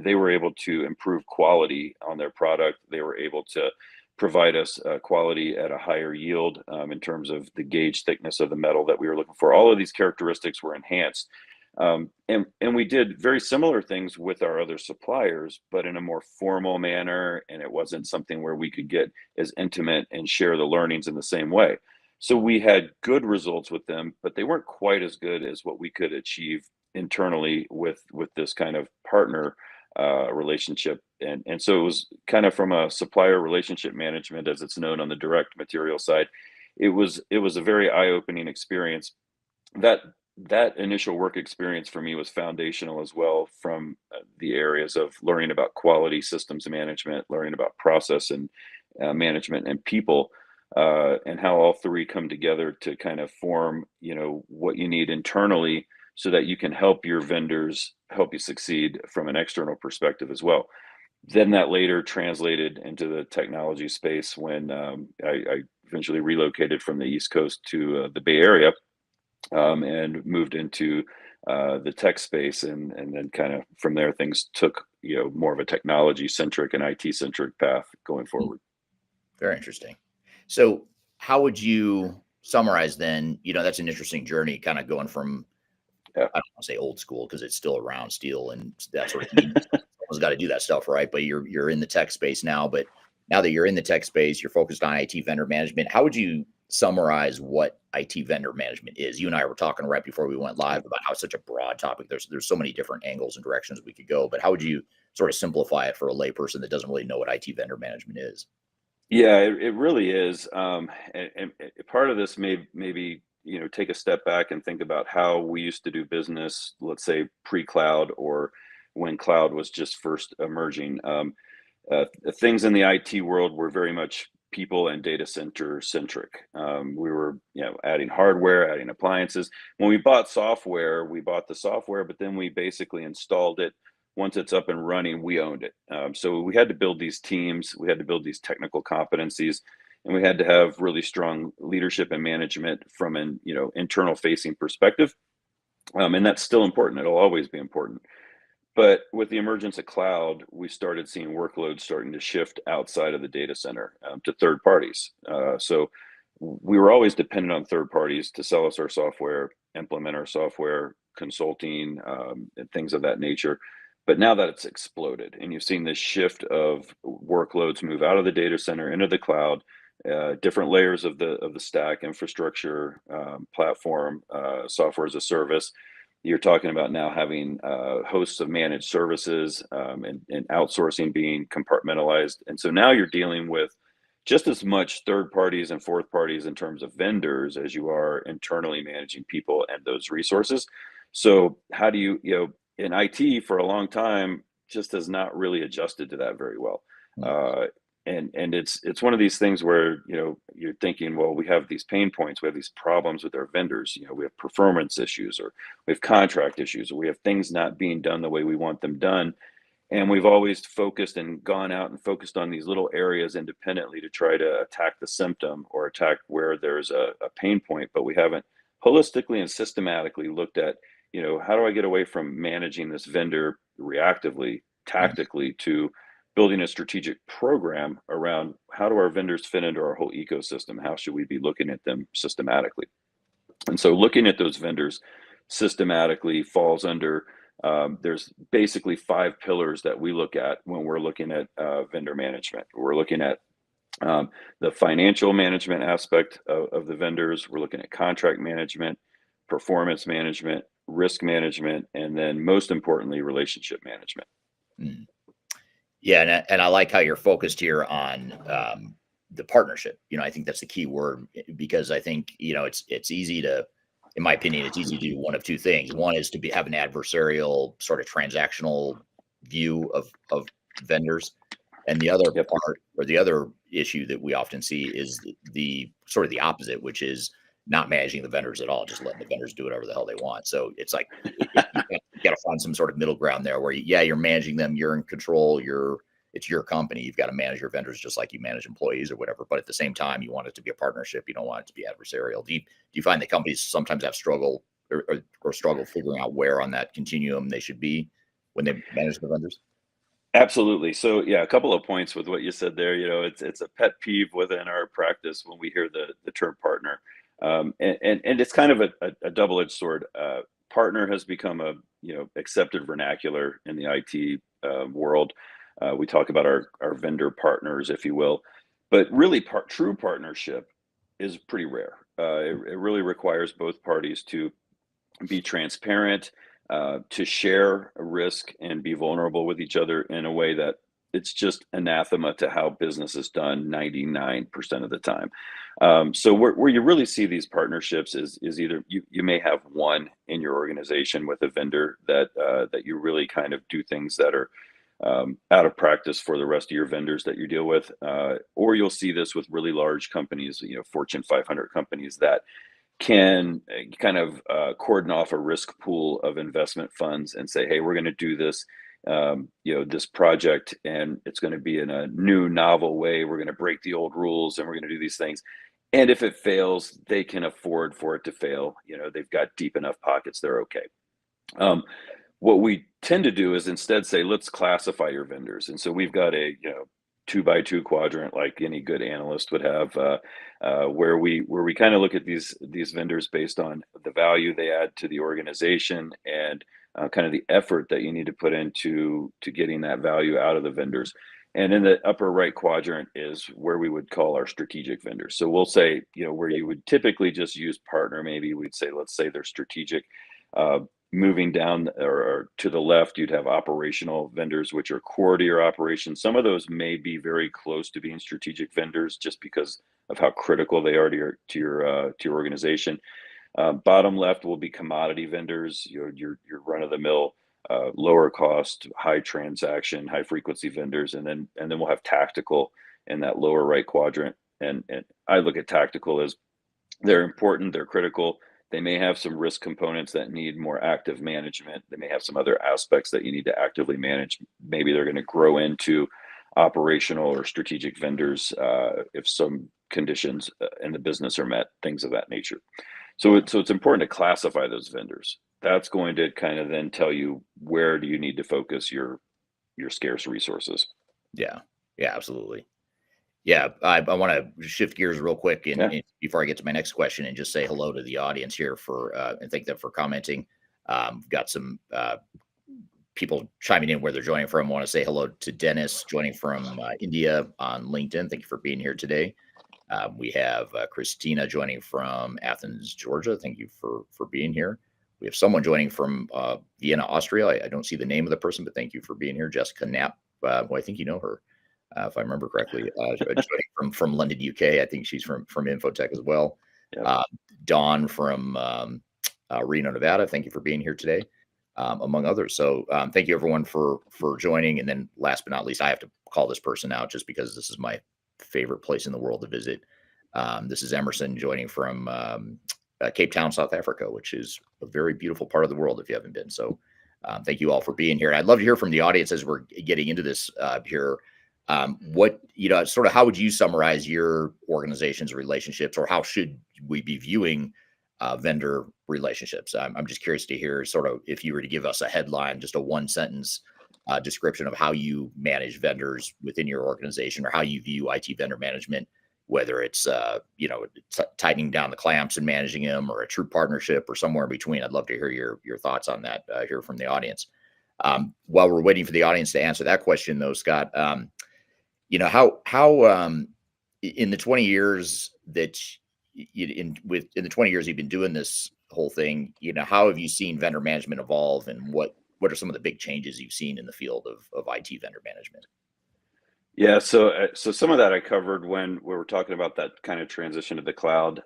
they were able to improve quality on their product. They were able to provide us quality at a higher yield in terms of the gauge thickness of the metal that we were looking for. All of these characteristics were enhanced. And we did very similar things with our other suppliers, but in a more formal manner. And it wasn't something where we could get as intimate and share the learnings in the same way. So we had good results with them, but they weren't quite as good as what we could achieve internally with this kind of partner relationship. And so it was kind of from a supplier relationship management, as it's known on the direct material side. It was a very eye-opening experience. That initial work experience for me was foundational as well, from the areas of learning about quality systems management, learning about process and management and people, and how all three come together to kind of form, what you need internally so that you can help your vendors help you succeed from an external perspective as well. Then that later translated into the technology space when I eventually relocated from the East Coast to the Bay Area, and moved into the tech space, and then kind of from there things took more of a technology centric and IT centric path going forward. Very interesting. So how would you summarize then, that's an interesting journey, kind of going from, I don't want to say old school because it's still around, steel and that sort of thing. Someone's got to do that stuff, right? But you're in the tech space now, but now that you're in the tech space, you're focused on IT vendor management. How would you summarize what IT vendor management is? You and I were talking right before we went live about how it's such a broad topic. There's so many different angles and directions we could go, but how would you sort of simplify it for a layperson that doesn't really know what IT vendor management is? Yeah, it really is. And part of this maybe take a step back and think about how we used to do business, let's say pre-cloud, or when cloud was just first emerging. Things in the IT world were very much people and data center centric. We were adding hardware, adding appliances. When we bought software, we bought the software, but then we basically installed it. Once it's up and running, we owned it. So we had to build these teams, we had to build these technical competencies, and we had to have really strong leadership and management from an internal facing perspective. And that's still important. It'll always be important. But with the emergence of cloud, we started seeing workloads starting to shift outside of the data center to third parties. So we were always dependent on third parties to sell us our software, implement our software, consulting, and things of that nature. But now that it's exploded, and you've seen this shift of workloads move out of the data center into the cloud, different layers of the stack, infrastructure, platform, software as a service. You're talking about now having hosts of managed services and outsourcing being compartmentalized. And so now you're dealing with just as much third parties and fourth parties in terms of vendors as you are internally managing people and those resources. So how do you, in IT for a long time, just has not really adjusted to that very well. And it's one of these things where, you're thinking, well, we have these pain points, we have these problems with our vendors, we have performance issues, or we have contract issues, or we have things not being done the way we want them done. And we've always focused and gone out and focused on these little areas independently to try to attack the symptom or attack where there's a pain point, but we haven't holistically and systematically looked at, how do I get away from managing this vendor reactively, tactically, to building a strategic program around how do our vendors fit into our whole ecosystem? How should we be looking at them systematically? And so looking at those vendors systematically falls under, there's basically 5 pillars that we look at when we're looking at vendor management. We're looking at the financial management aspect of the vendors. We're looking at contract management, performance management, risk management, and then most importantly, relationship management. Yeah, and I like how you're focused here on the partnership. I think that's the key word, because I think it's easy to, in my opinion, it's easy to do one of two things. One is to have an adversarial sort of transactional view of vendors, and the other part, or the other issue that we often see, is the sort of the opposite, which is not managing the vendors at all, just letting the vendors do whatever the hell they want. So it's like you got to find some sort of middle ground there where you're managing them, you're in control, it's your company. You've got to manage your vendors just like you manage employees or whatever. But at the same time, you want it to be a partnership. You don't want it to be adversarial. Do you find that companies sometimes have struggle figuring out where on that continuum they should be when they manage the vendors? Absolutely. So yeah, a couple of points with what you said there. It's a pet peeve within our practice when we hear the term partner. And it's kind of a double-edged sword. Partner has become a accepted vernacular in the IT world. We talk about our vendor partners, if you will, but really true partnership is pretty rare. It really requires both parties to be transparent, to share a risk and be vulnerable with each other in a way that it's just anathema to how business is done 99% of the time. So where you really see these partnerships is either you may have one in your organization with a vendor that you really kind of do things that are out of practice for the rest of your vendors that you deal with, or you'll see this with really large companies, Fortune 500 companies that can kind of cordon off a risk pool of investment funds and say, hey, we're going to do this this project, and it's going to be in a new, novel way. We're going to break the old rules, and we're going to do these things. And if it fails, they can afford for it to fail. They've got deep enough pockets, they're okay. What we tend to do is instead say, let's classify your vendors. And so we've got a 2x2 quadrant, like any good analyst would have, where we kind of look at these vendors based on the value they add to the organization and kind of the effort that you need to put into getting that value out of the vendors. And in the upper right quadrant is where we would call our strategic vendors. So we'll say, where you would typically just use partner, maybe we'd say, let's say they're strategic. Moving down or to the left, you'd have operational vendors, which are core to your operation. Some of those may be very close to being strategic vendors just because of how critical they are to your organization. Bottom left will be commodity vendors, your run-of-the-mill, lower cost, high transaction, high frequency vendors, and then we'll have tactical in that lower right quadrant. And I look at tactical as they're important, they're critical. They may have some risk components that need more active management. They may have some other aspects that you need to actively manage. Maybe they're going to grow into operational or strategic vendors if some conditions in the business are met, things of that nature. So it's important to classify those vendors. That's going to kind of then tell you where do you need to focus your scarce resources. Yeah. Yeah, absolutely. Yeah, I want to shift gears real quick before I get to my next question and just say hello to the audience here and thank them for commenting. Got some people chiming in where they're joining from. I want to say hello to Dennis joining from India on LinkedIn. Thank you for being here today. We have Christina joining from Athens, Georgia. Thank you for being here. We have someone joining from Vienna, Austria. I don't see the name of the person, but thank you for being here. Jessica Knapp, well, I think you know her. If I remember correctly, joining from London, UK. I think she's from InfoTech as well. Yep. Dawn from Reno, Nevada. Thank you for being here today, among others. So thank you everyone for joining. And then last but not least, I have to call this person out just because this is my favorite place in the world to visit. This is Emerson joining from Cape Town, South Africa, which is a very beautiful part of the world if you haven't been. So thank you all for being here. And I'd love to hear from the audience as we're getting into this here. What, sort of how would you summarize your organization's relationships, or how should we be viewing vendor relationships? I'm just curious to hear sort of if you were to give us a headline, just a one sentence description of how you manage vendors within your organization, or how you view IT vendor management, whether it's, tightening down the clamps and managing them, or a true partnership, or somewhere in between. I'd love to hear your thoughts on that here from the audience. While we're waiting for the audience to answer that question though, Scott, how in the 20 years that in the 20 years you've been doing this whole thing, how have you seen vendor management evolve, and what are some of the big changes you've seen in the field of IT vendor management? Yeah, so some of that I covered when we were talking about that kind of transition to the cloud.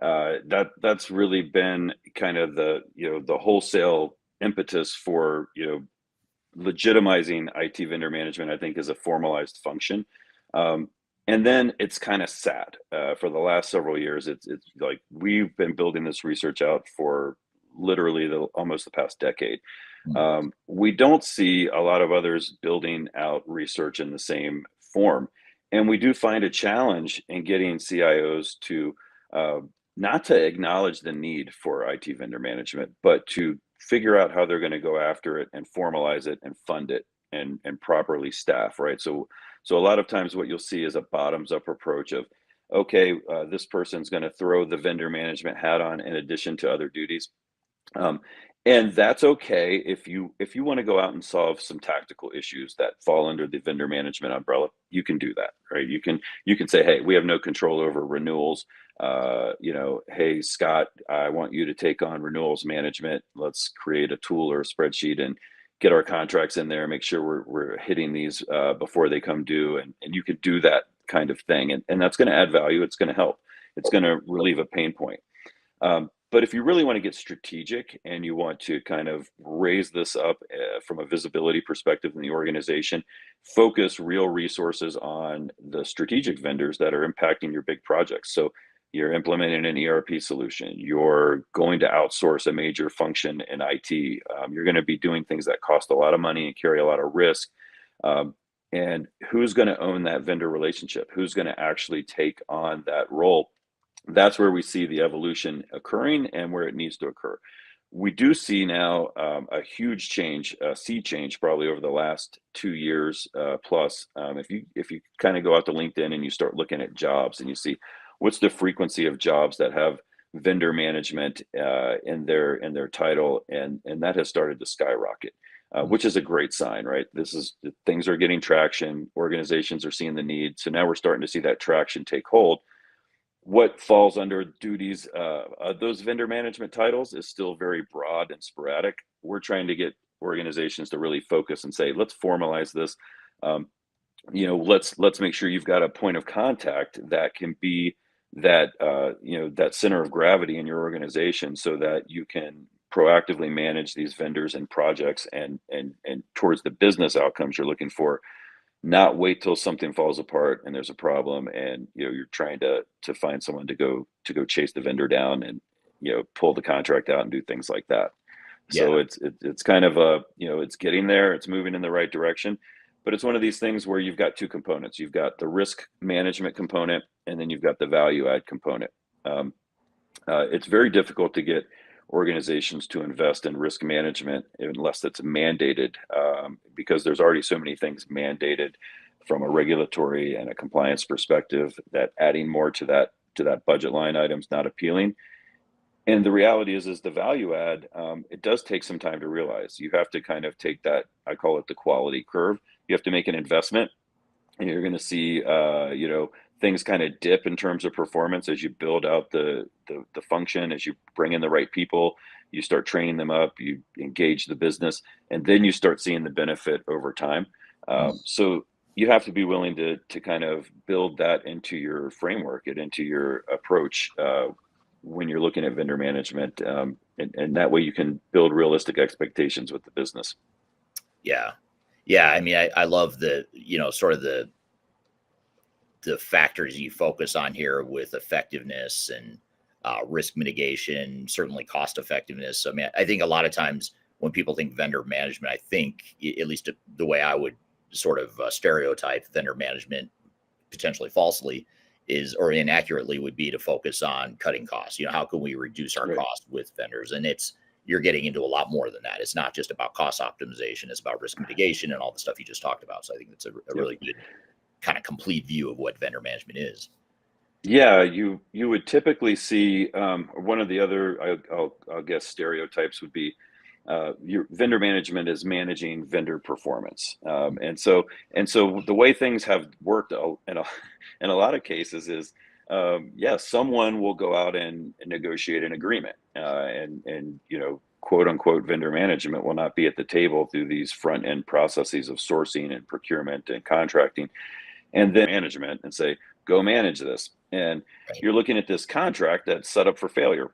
That's really been kind of the wholesale impetus for legitimizing IT vendor management, I think, is a formalized function. And then it's kind of sat for the last several years. It's like we've been building this research out for literally almost the past decade. We don't see a lot of others building out research in the same form. And we do find a challenge in getting CIOs to not to acknowledge the need for IT vendor management, but to figure out how they're going to go after it and formalize it and fund it and properly staff, right? So a lot of times what you'll see is a bottoms up approach of, okay, this person's going to throw the vendor management hat on in addition to other duties. And that's okay if you want to go out and solve some tactical issues that fall under the vendor management umbrella. You can do that, right? You can say, hey, we have no control over renewals. Hey, Scott, I want you to take on renewals management. Let's create a tool or a spreadsheet and get our contracts in there, make sure we're hitting these before they come due. And you could do that kind of thing. And that's going to add value. It's going to help. It's going to relieve a pain point. But if you really want to get strategic and you want to kind of raise this up from a visibility perspective in the organization, focus real resources on the strategic vendors that are impacting your big projects. So you're implementing an ERP solution, you're going to outsource a major function in IT, you're going to be doing things that cost a lot of money and carry a lot of risk. And who's going to own that vendor relationship? Who's going to actually take on that role? That's where we see the evolution occurring and where it needs to occur. We do see now a huge change, a sea change, probably over the last 2 years plus. If you kind of go out to LinkedIn and you start looking at jobs and you see what's the frequency of jobs that have vendor management in their title, and that has started to skyrocket, which is a great sign, right? Things are getting traction. Organizations are seeing the need. So now we're starting to see that traction take hold. What falls under duties of those vendor management titles is still very broad and sporadic. We're trying to get organizations to really focus and say, let's formalize this. Let's make sure you've got a point of contact that can be that that center of gravity in your organization, so that you can proactively manage these vendors and projects and towards the business outcomes you're looking for. Not wait till something falls apart and there's a problem and you're trying to find someone to go chase the vendor down and pull the contract out and do things like that. Yeah. So it's kind of it's getting there, it's moving in the right direction, but it's one of these things where you've got two components. You've got the risk management component, and then you've got the value add component. It's very difficult to get organizations to invest in risk management unless it's mandated, because there's already so many things mandated from a regulatory and a compliance perspective that adding more to that budget line item is not appealing. And the reality is the value add, it does take some time to realize. You have to kind of take that, I call it the quality curve. You have to make an investment, and you're going to see, things kind of dip in terms of performance as you build out the function, as you bring in the right people, you start training them up, you engage the business, and then you start seeing the benefit over time. So you have to be willing to kind of build that into your framework and into your approach when you're looking at vendor management, and that way you can build realistic expectations with the business. Yeah. I mean, I love the, sort of the factors you focus on here with effectiveness and risk mitigation, certainly cost effectiveness. I mean, I think a lot of times when people think vendor management, I think, at least the way I would sort of stereotype vendor management, potentially falsely, or inaccurately, would be to focus on cutting costs. How can we reduce our costs with vendors? And you're getting into a lot more than that. It's not just about cost optimization. It's about risk mitigation and all the stuff you just talked about. So I think it's a really good kind of complete view of what vendor management is. Yeah, you would typically see one of the other, I'll guess, stereotypes would be your vendor management is managing vendor performance, and so the way things have worked in a lot of cases is, someone will go out and negotiate an agreement, and quote unquote vendor management will not be at the table through these front end processes of sourcing and procurement and contracting, and then management, and say, go manage this. And you're looking at this contract that's set up for failure,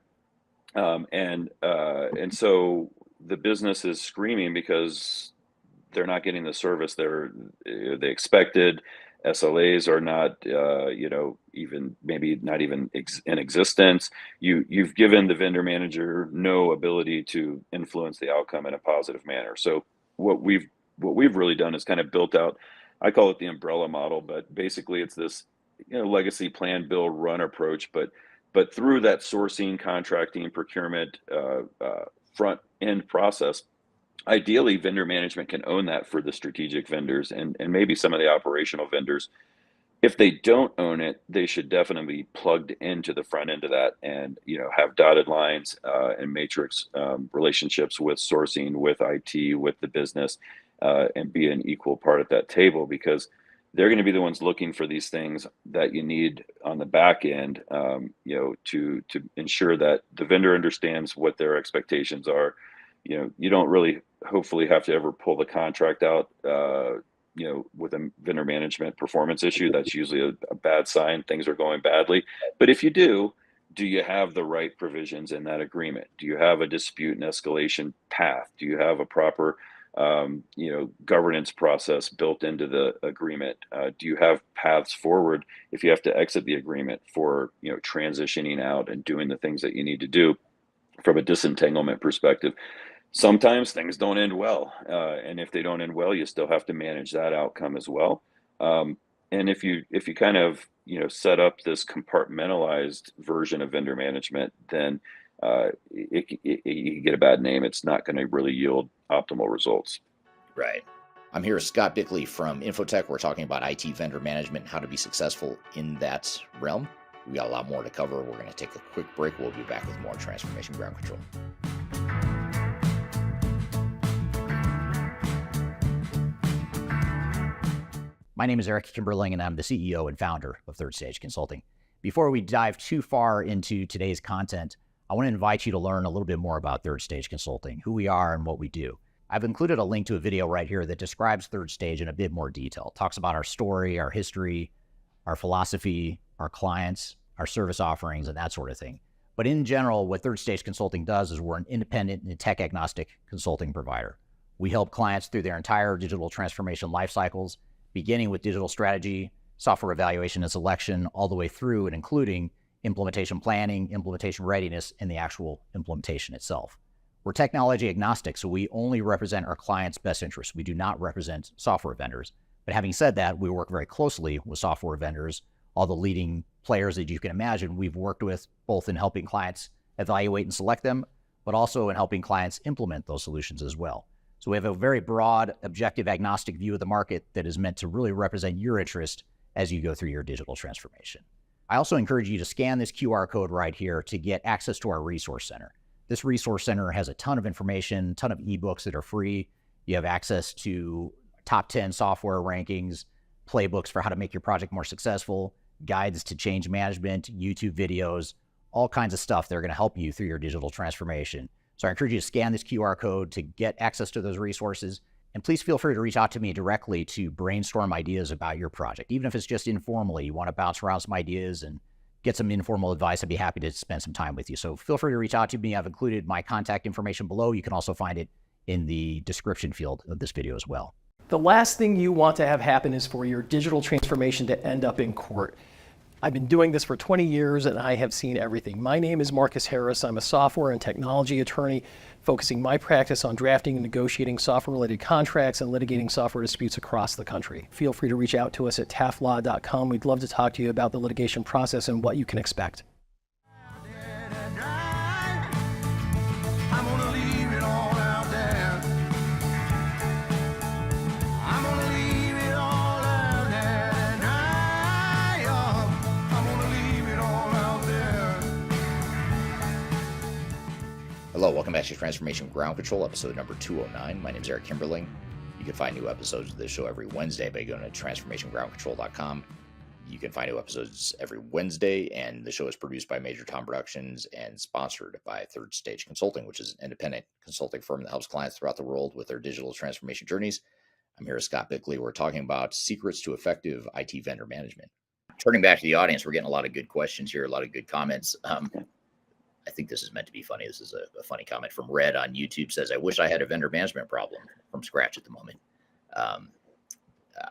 and so the business is screaming because they're not getting the service they expected. SLAs are not, even maybe not even in existence. You've given the vendor manager no ability to influence the outcome in a positive manner. So what we've really done is kind of built out, I call it the umbrella model, but basically it's this, legacy plan, build, run approach, but through that sourcing, contracting, procurement, front end process, ideally vendor management can own that for the strategic vendors and maybe some of the operational vendors. If they don't own it, they should definitely be plugged into the front end of that, and have dotted lines and matrix relationships with sourcing, with IT, with the business, and be an equal part at that table, because they're going to be the ones looking for these things that you need on the back end, to ensure that the vendor understands what their expectations are. You don't really hopefully have to ever pull the contract out, with a vendor management performance issue. That's usually a bad sign. Things are going badly. But if you do you have the right provisions in that agreement? Do you have a dispute and escalation path? Do you have a proper governance process built into the agreement? Do you have paths forward if you have to exit the agreement for, transitioning out and doing the things that you need to do from a disentanglement perspective? Sometimes things don't end well. And if they don't end well, you still have to manage that outcome as well. And if you kind of, set up this compartmentalized version of vendor management, then you get a bad name. It's not going to really yield optimal results. Right. I'm here with Scott Bickley from InfoTech. We're talking about IT vendor management, how to be successful in that realm. We got a lot more to cover. We're going to take a quick break. We'll be back with more Transformation Ground Control. My name is Eric Kimberling, and I'm the CEO and founder of Third Stage Consulting. Before we dive too far into today's content, I want to invite you to learn a little bit more about Third Stage Consulting, who we are and what we do. I've included a link to a video right here that describes Third Stage in a bit more detail. It talks about our story, our history, our philosophy, our clients, our service offerings, and that sort of thing. But in general, what Third Stage Consulting does is we're an independent and tech-agnostic consulting provider. We help clients through their entire digital transformation life cycles, beginning with digital strategy, software evaluation and selection, all the way through and including implementation planning, implementation readiness, and the actual implementation itself. We're technology agnostic, so we only represent our clients' best interests. We do not represent software vendors. But having said that, we work very closely with software vendors, all the leading players that you can imagine we've worked with, both in helping clients evaluate and select them, but also in helping clients implement those solutions as well. So we have a very broad, objective, agnostic view of the market that is meant to really represent your interest as you go through your digital transformation. I also encourage you to scan this QR code right here to get access to our resource center. This resource center has a ton of information, a ton of ebooks that are free. You have access to top 10 software rankings, playbooks for how to make your project more successful, guides to change management, YouTube videos, all kinds of stuff that are going to help you through your digital transformation. So I encourage you to scan this QR code to get access to those resources. And please feel free to reach out to me directly to brainstorm ideas about your project. Even if it's just informally, you want to bounce around some ideas and get some informal advice, I'd be happy to spend some time with you. So feel free to reach out to me. I've included my contact information below. You can also find it in the description field of this video as well. The last thing you want to have happen is for your digital transformation to end up in court. I've been doing this for 20 years and I have seen everything. My name is Marcus Harris. I'm a software and technology attorney focusing my practice on drafting and negotiating software-related contracts and litigating software disputes across the country. Feel free to reach out to us at taftlaw.com. We'd love to talk to you about the litigation process and what you can expect. Hello, welcome back to Transformation Ground Control, episode number 209. My name is Eric Kimberling. You can find new episodes of this show every Wednesday by going to transformationgroundcontrol.com. You can find new episodes every Wednesday, and the show is produced by Major Tom Productions and sponsored by Third Stage Consulting, which is an independent consulting firm that helps clients throughout the world with their digital transformation journeys. I'm here with Scott Bickley. We're talking about secrets to effective IT vendor management. Turning back to the audience, we're getting a lot of good questions here, a lot of good comments. I think this is meant to be funny. This is a funny comment from Red on YouTube. Says, I wish I had a vendor management problem from scratch at the moment.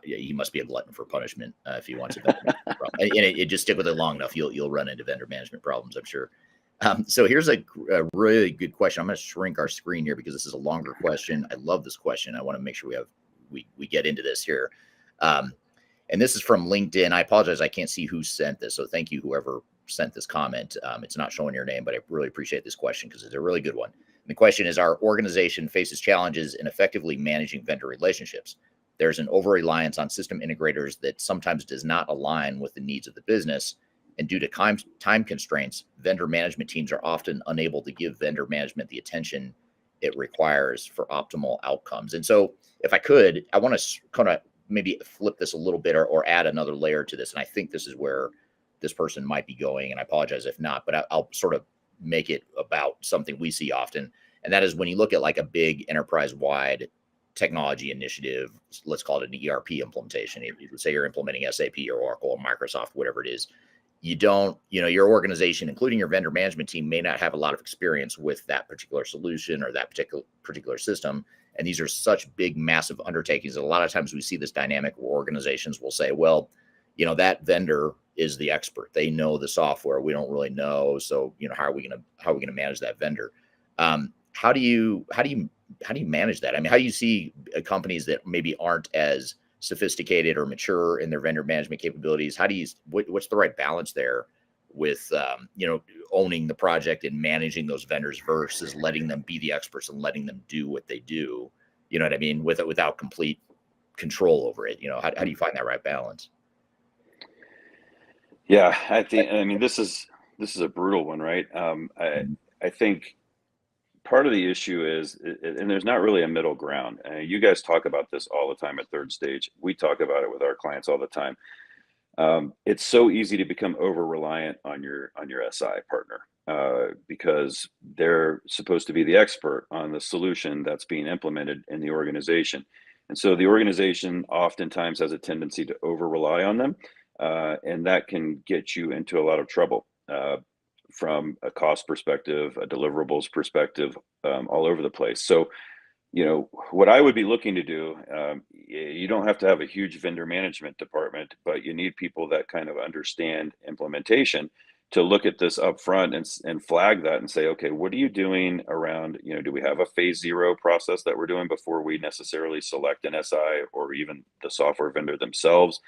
Yeah, he must be a glutton for punishment if he wants a vendor management problem. And it just stick with it long enough, you'll run into vendor management problems, I'm sure. So here's a really good question. I'm going to shrink our screen here because this is a longer question. I love this question. I want to make sure we get into this here. And this is from LinkedIn. I apologize, I can't see who sent this. So thank you, whoever sent this comment. It's not showing your name, but I really appreciate this question because it's a really good one. And the question is, our organization faces challenges in effectively managing vendor relationships. There's an over-reliance on system integrators that sometimes does not align with the needs of the business. And due to time constraints, vendor management teams are often unable to give vendor management the attention it requires for optimal outcomes. And so if I could, I want to kind of maybe flip this a little bit or add another layer to this. And I think this is where this person might be going, and I apologize if not, but I'll sort of make it about something we see often. And that is when you look at like a big enterprise-wide technology initiative, let's call it an ERP implementation. If you say you're implementing SAP or Oracle or Microsoft, whatever it is, your organization, including your vendor management team, may not have a lot of experience with that particular solution or that particular system. And these are such big, massive undertakings. A lot of times we see this dynamic where organizations will say, well, that vendor is the expert. They know the software. We don't really know. So, how are we going to manage that vendor? How do you manage that? I mean, how do you see companies that maybe aren't as sophisticated or mature in their vendor management capabilities? What's the right balance there with, owning the project and managing those vendors versus letting them be the experts and letting them do what they do? You know what I mean? Without complete control over it. How do you find that right balance? Yeah, I mean, this is a brutal one, right? I think part of the issue is, and there's not really a middle ground. You guys talk about this all the time at Third Stage. We talk about it with our clients all the time. It's so easy to become over-reliant on your SI partner because they're supposed to be the expert on the solution that's being implemented in the organization. And so the organization oftentimes has a tendency to over-rely on them. And that can get you into a lot of trouble from a cost perspective, a deliverables perspective, all over the place. So, what I would be looking to do, you don't have to have a huge vendor management department, but you need people that kind of understand implementation to look at this up front and flag that and say, okay, what are you doing around, do we have a phase 0 process that we're doing before we necessarily select an SI or even the software vendor themselves?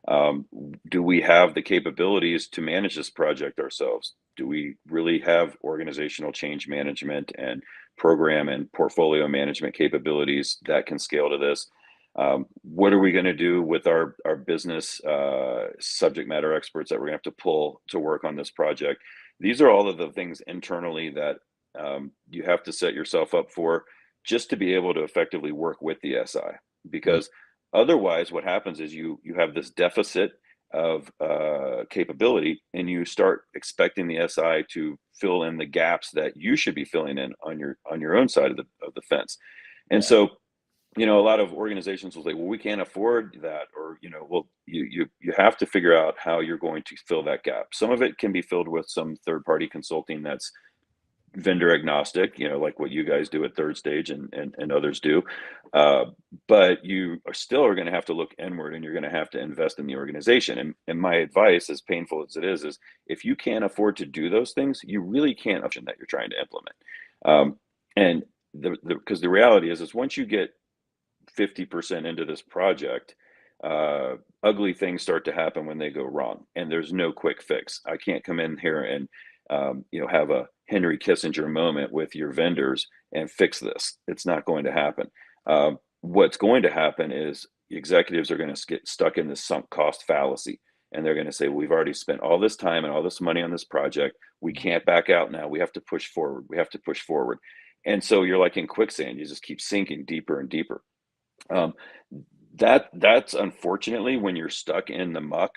Do we have the capabilities to manage this project ourselves? Do we really have organizational change management and program and portfolio management capabilities that can scale to this? What are we going to do with our business subject matter experts that we're going to have to pull to work on this project? These are all of the things internally that you have to set yourself up for just to be able to effectively work with the SI, because otherwise what happens is you have this deficit of capability, and you start expecting the SI to fill in the gaps that you should be filling in on your own side of the fence. And so, a lot of organizations will say, well, we can't afford that, or, well, you have to figure out how you're going to fill that gap. Some of it can be filled with some third-party consulting that's vendor agnostic, like what you guys do at Third Stage and others do. But you still are going to have to look inward, and you're going to have to invest in the organization. And my advice, as painful as it is if you can't afford to do those things, you really can't option that you're trying to implement. And because the reality is once you get 50% into this project, ugly things start to happen when they go wrong, and there's no quick fix. I can't come in here and have a Henry Kissinger moment with your vendors and fix this. It's not going to happen. What's going to happen is executives are going to get stuck in this sunk cost fallacy, and they're going to say, well, we've already spent all this time and all this money on this project. We can't back out now. We have to push forward. We have to push forward. And so you're like in quicksand. You just keep sinking deeper and deeper. That's unfortunately when you're stuck in the muck.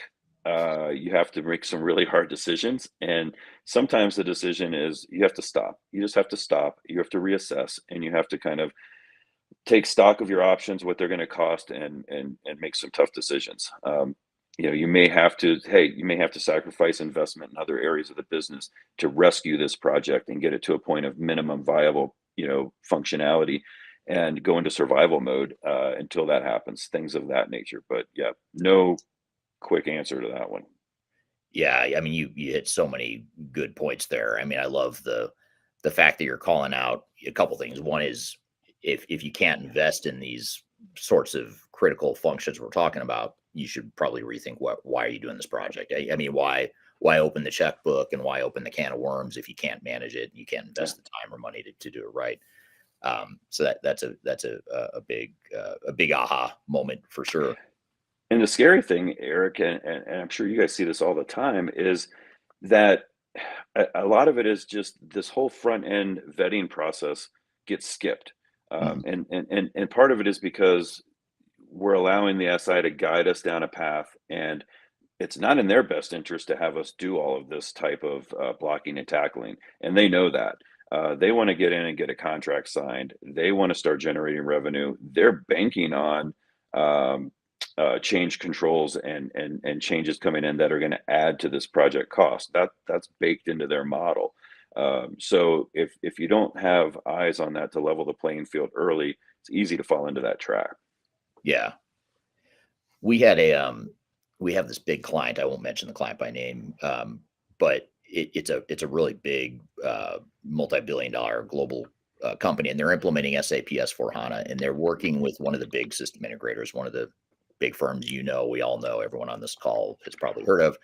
You have to make some really hard decisions, and sometimes the decision is you have to stop. You just have to stop. You have to reassess, and you have to kind of take stock of your options, what they're going to cost, and make some tough decisions. You may have to sacrifice investment in other areas of the business to rescue this project and get it to a point of minimum viable functionality, and go into survival mode until that happens, things of that nature. But yeah, no quick answer to that one. Yeah, I mean, you hit so many good points there. I mean, I love the fact that you're calling out a couple things. One is if you can't invest in these sorts of critical functions we're talking about, you should probably rethink why are you doing this project? I mean, why open the checkbook and why open the can of worms if you can't manage it and you can't invest the time or money to do it right? So that's a big aha moment for sure. And the scary thing, Eric, and I'm sure you guys see this all the time, is that a lot of it is just this whole front end vetting process gets skipped. And part of it is because we're allowing the SI to guide us down a path, and it's not in their best interest to have us do all of this type of blocking and tackling. And they know that. They want to get in and get a contract signed. They want to start generating revenue. They're banking on change controls and changes coming in that are going to add to this project cost. That's baked into their model. So if you don't have eyes on that to level the playing field early, it's easy to fall into that trap. Yeah. We had we have this big client. I won't mention the client by name, but it's a really big multi-billion-dollar global company, and they're implementing SAP S/4HANA, and they're working with one of the big system integrators, one of the big firms we all know, everyone on this call has probably heard of.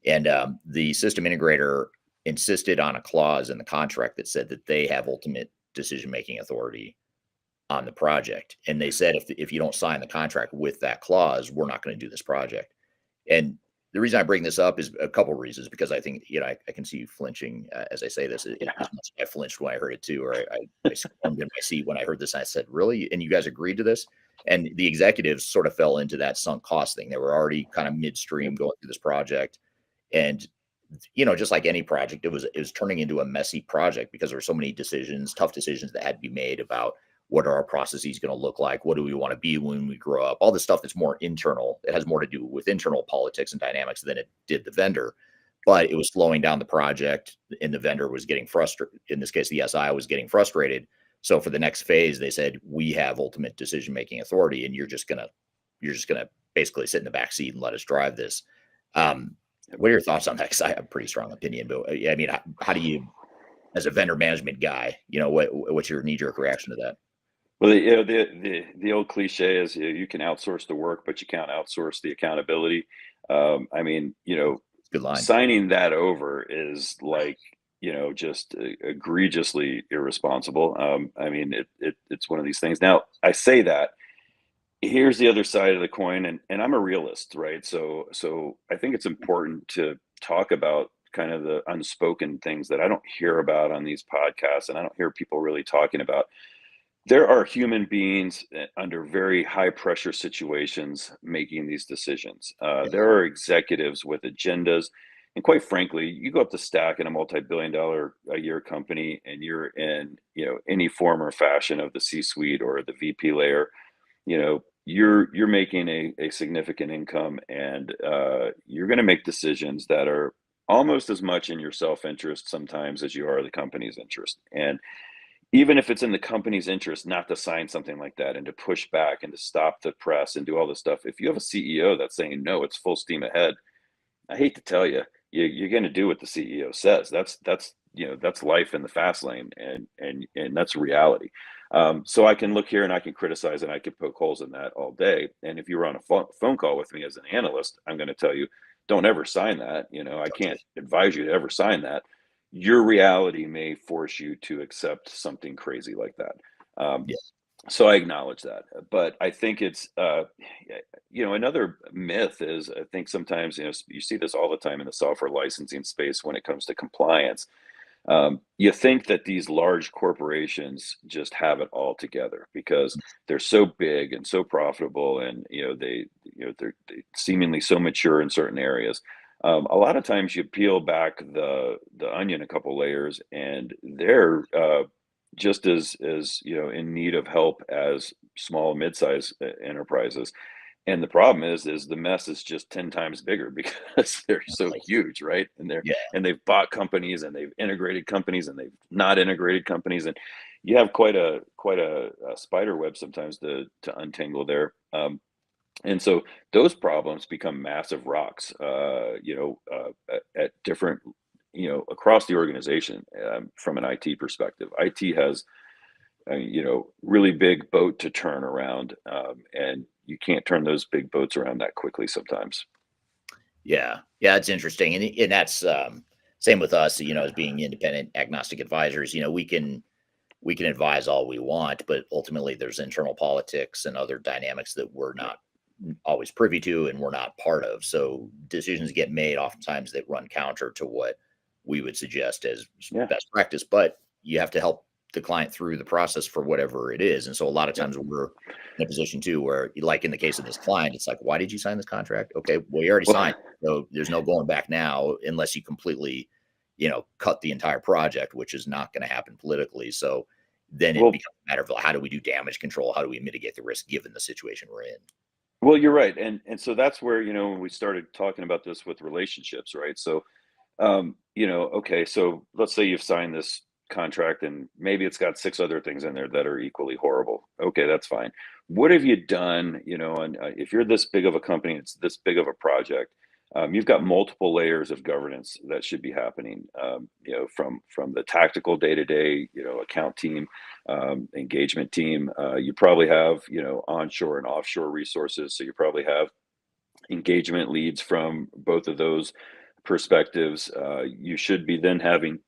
And the system integrator insisted on a clause in the contract that said that they have ultimate decision-making authority on the project. And they said, if you don't sign the contract with that clause, we're not going to do this project. And the reason I bring this up is a couple of reasons, because I think, I can see you flinching as I say this. I flinched when I heard it too, or I squirmed in my seat when I heard this. And I said, really? And you guys agreed to this? And the executives sort of fell into that sunk cost thing. They were already kind of midstream going through this project. And, just like any project, it was turning into a messy project because there were so many tough decisions that had to be made about what are our processes going to look like? What do we want to be when we grow up? All this stuff that's more internal. It has more to do with internal politics and dynamics than it did the vendor. But it was slowing down the project, and the vendor was getting frustrated. In this case, the SI was getting frustrated. So for the next phase, they said, we have ultimate decision-making authority, and you're just gonna basically sit in the back seat and let us drive this. What are your thoughts on that? Because I have a pretty strong opinion, but I mean, how do you, as a vendor management guy, what's your knee-jerk reaction to that? Well, the old cliche is you can outsource the work, but you can't outsource the accountability. I mean, Good line. signing that over is like, just egregiously irresponsible. I mean, it's one of these things. Now, I say that. Here's the other side of the coin, and I'm a realist, right? So I think it's important to talk about kind of the unspoken things that I don't hear about on these podcasts, and I don't hear people really talking about. There are human beings under very high pressure situations making these decisions. There are executives with agendas. And quite frankly, you go up the stack in a multi-billion-dollar a year company and you're in, any form or fashion of the C-suite or the VP layer, you're making a significant income, and you're going to make decisions that are almost as much in your self-interest sometimes as you are the company's interest. And even if it's in the company's interest not to sign something like that and to push back and to stop the press and do all this stuff, if you have a CEO that's saying, no, it's full steam ahead, I hate to tell you, you're going to do what the CEO says. That's life in the fast lane, and that's reality. So I can look here and I can criticize and I can poke holes in that all day. And if you were on a phone call with me as an analyst, I'm going to tell you, don't ever sign that. I can't advise you to ever sign that. Your reality may force you to accept something crazy like that. Yeah. So I acknowledge that, but I think it's, another myth is, I think sometimes, you see this all the time in the software licensing space when it comes to compliance. You think that these large corporations just have it all together because they're so big and so profitable, and they're seemingly so mature in certain areas. A lot of times you peel back the onion a couple layers, and they're just as in need of help as small mid-sized enterprises. And the problem is the mess is just 10 times bigger because they're so huge, right? And Yeah. they've bought companies, and they've integrated companies, and they've not integrated companies, and you have quite a spider web sometimes to untangle there. And so those problems become massive rocks, at different, across the organization. From an IT perspective, IT has really big boat to turn around, and you can't turn those big boats around that quickly sometimes. Yeah, it's interesting, and that's same with us. As being independent agnostic advisors, we can advise all we want, but ultimately there's internal politics and other dynamics that we're not always privy to and we're not part of. So decisions get made oftentimes that run counter to what we would suggest as best practice, but you have to help the client through the process for whatever it is. And so a lot of times we're in a position too, where, like in the case of this client, it's like, why did you sign this contract? Okay, well, you already signed, so there's no going back now unless you completely, cut the entire project, which is not going to happen politically. So then it becomes a matter of how do we do damage control? How do we mitigate the risk given the situation we're in? Well, you're right. And so that's where, when we started talking about this with relationships, right? So, okay, so let's say you've signed this contract and maybe it's got 6 other things in there that are equally horrible. Okay, that's fine. What have you done, and if you're this big of a company, it's this big of a project, you've got multiple layers of governance that should be happening, from the tactical day-to-day, account team, engagement team. You probably have, onshore and offshore resources. So you probably have engagement leads from both of those perspectives. You should be then having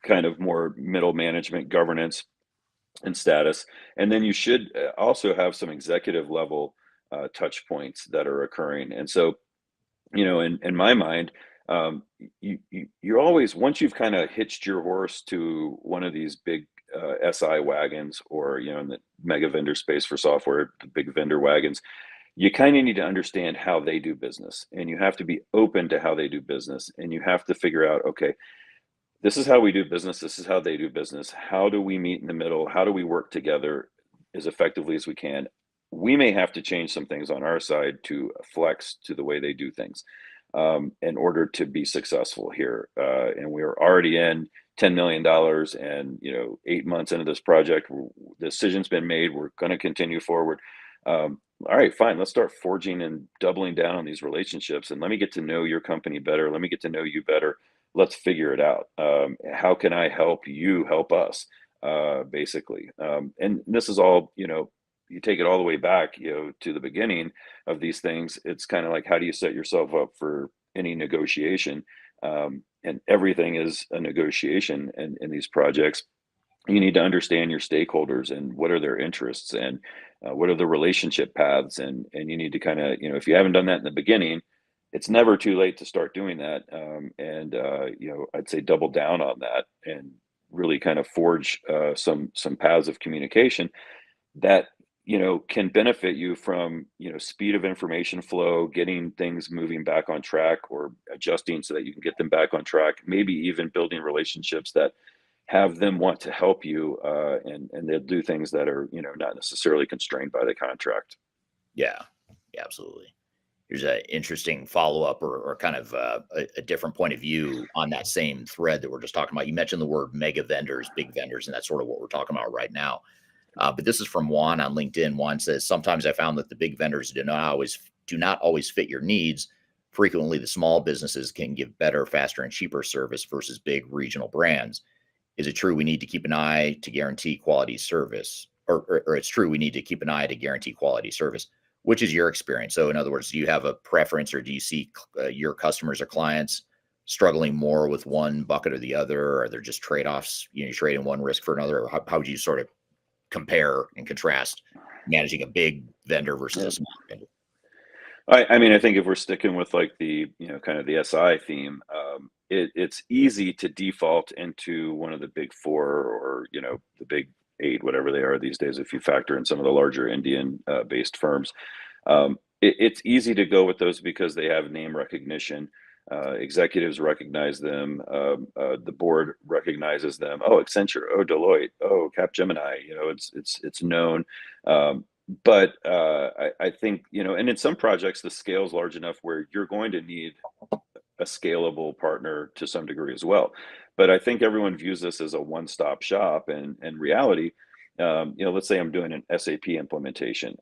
kind of more middle management governance and status. And then you should also have some executive level touch points that are occurring. And so, in my mind, you're always, once you've kind of hitched your horse to one of these big SI wagons, or, in the mega vendor space for software, the big vendor wagons, you kind of need to understand how they do business, and you have to be open to how they do business, and you have to figure out, okay, this is how we do business. This is how they do business. How do we meet in the middle? How do we work together as effectively as we can? We may have to change some things on our side to flex to the way they do things, in order to be successful here. And we are already in $10 million, and 8 months into this project, the decision's been made. We're going to continue forward. all right, fine, let's start forging and doubling down on these relationships, and let me get to know your company better. Let me get to know you better. Let's figure it out. How can I help you help us? Basically, and this is all, you take it all the way back, to the beginning of these things. It's kind of like, how do you set yourself up for any negotiation? And everything is a negotiation in these projects. You need to understand your stakeholders and what are their interests, and what are the relationship paths, and you need to kind of, if you haven't done that in the beginning, it's never too late to start doing that. And I'd say double down on that and really kind of forge some paths of communication that can benefit you from speed of information flow, getting things moving back on track, or adjusting so that you can get them back on track, maybe even building relationships that have them want to help you, and they'll do things that are not necessarily constrained by the contract. Yeah, yeah, absolutely. Here's an interesting follow-up, or kind of a different point of view on that same thread that we're just talking about. You mentioned the word mega vendors, big vendors, and that's sort of what we're talking about right now. But this is from Juan on LinkedIn. Juan says, sometimes I found that the big vendors do not always fit your needs. Frequently, the small businesses can give better, faster, and cheaper service versus big regional brands. Is it true we need to keep an eye to guarantee quality service? Or it's true we need to keep an eye to guarantee quality service? Which is your experience? So in other words, do you have a preference, or do you see your customers or clients struggling more with one bucket or the other? Or are there just trade-offs? You trade in one risk for another? Or how would you sort of compare and contrast managing a big vendor versus a small vendor? I mean, I think if we're sticking with like the, kind of the SI theme, it's easy to default into one of the big four, or, the big eight, whatever they are these days, if you factor in some of the larger Indian based firms. It's easy to go with those because they have name recognition. Executives recognize them. The board recognizes them. Oh, Accenture. Oh, Deloitte. Oh, Capgemini. It's known. But I think, and in some projects, the scale is large enough where you're going to need a scalable partner to some degree as well. But I think everyone views this as a one-stop shop, and in reality, let's say I'm doing an SAP implementation.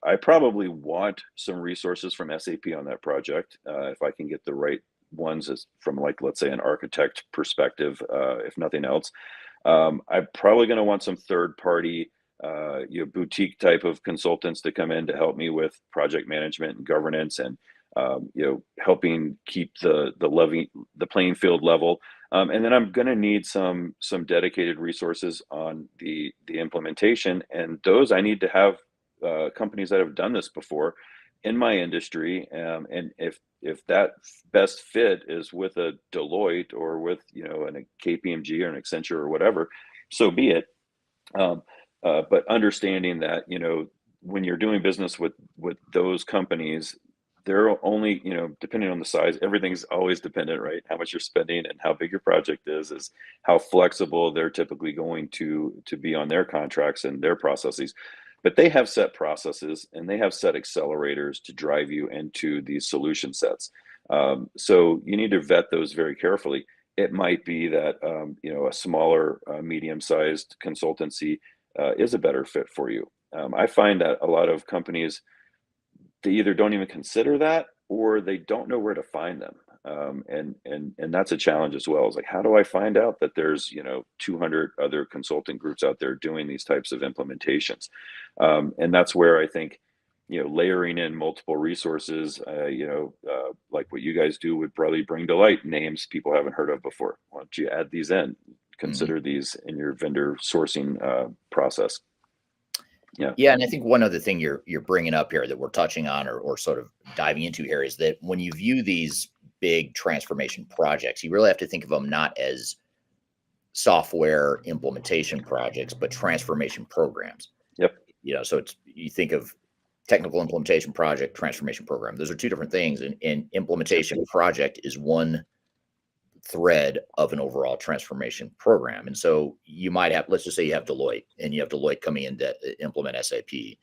I probably want some resources from SAP on that project, if I can get the right ones, from, like, let's say, an architect perspective, if nothing else. I'm probably going to want some third-party, boutique type of consultants to come in to help me with project management and governance, and helping keep the playing field level. And then I'm going to need some dedicated resources on the implementation, and those I need to have companies that have done this before in my industry. And if that best fit is with a Deloitte, or with a KPMG or an Accenture or whatever, so be it. But understanding that when you're doing business with those companies, they're only, depending on the size, everything's always dependent, right? How much you're spending and how big your project is how flexible they're typically going to be on their contracts and their processes. But they have set processes, and they have set accelerators to drive you into these solution sets. So you need to vet those very carefully. It might be that, a smaller, medium-sized consultancy is a better fit for you. I find that a lot of companies, they either don't even consider that, or they don't know where to find them. And that's a challenge as well. It's like, how do I find out that there's 200 other consulting groups out there doing these types of implementations? And that's where I think layering in multiple resources, like what you guys do would probably bring to light names people haven't heard of before. Why don't you add these in? Consider these in your vendor sourcing process. Yeah, and I think one other thing you're bringing up here that we're touching on, or sort of diving into here, is that when you view these big transformation projects, you really have to think of them not as software implementation projects, but transformation programs. Yep. So you think of technical implementation project, transformation program. Those are two different things, and implementation project is one thread of an overall transformation program. And so you might have, let's just say you have Deloitte, and you have Deloitte coming in to implement SAP, the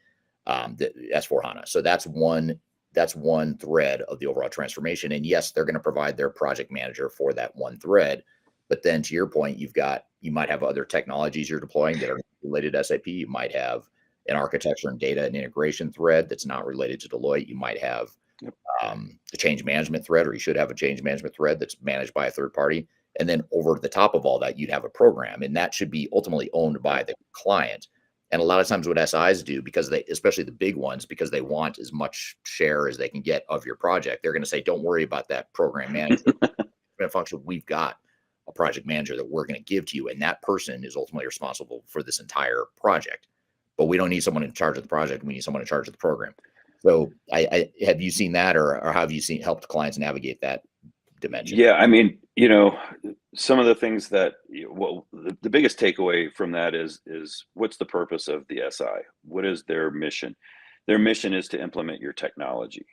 S/4HANA. So that's one thread of the overall transformation. And yes, they're going to provide their project manager for that one thread. But then, to your point, you might have other technologies you're deploying that are related to SAP. You might have an architecture and data and integration thread that's not related to Deloitte. You might have the change management thread, or you should have a change management thread that's managed by a third party. And then over the top of all that, you'd have a program, and that should be ultimately owned by the client. And a lot of times what SIs do, because they, especially the big ones, because they want as much share as they can get of your project, they're going to say, don't worry about that program management function. We've got a project manager that we're going to give to you, and that person is ultimately responsible for this entire project. But we don't need someone in charge of the project. We need someone in charge of the program. So I have you seen that, or have you helped clients navigate that dimension? Yeah, I mean, some of the things that, well, the biggest takeaway from that is what's the purpose of the SI? What is their mission? Their mission is to implement your technology.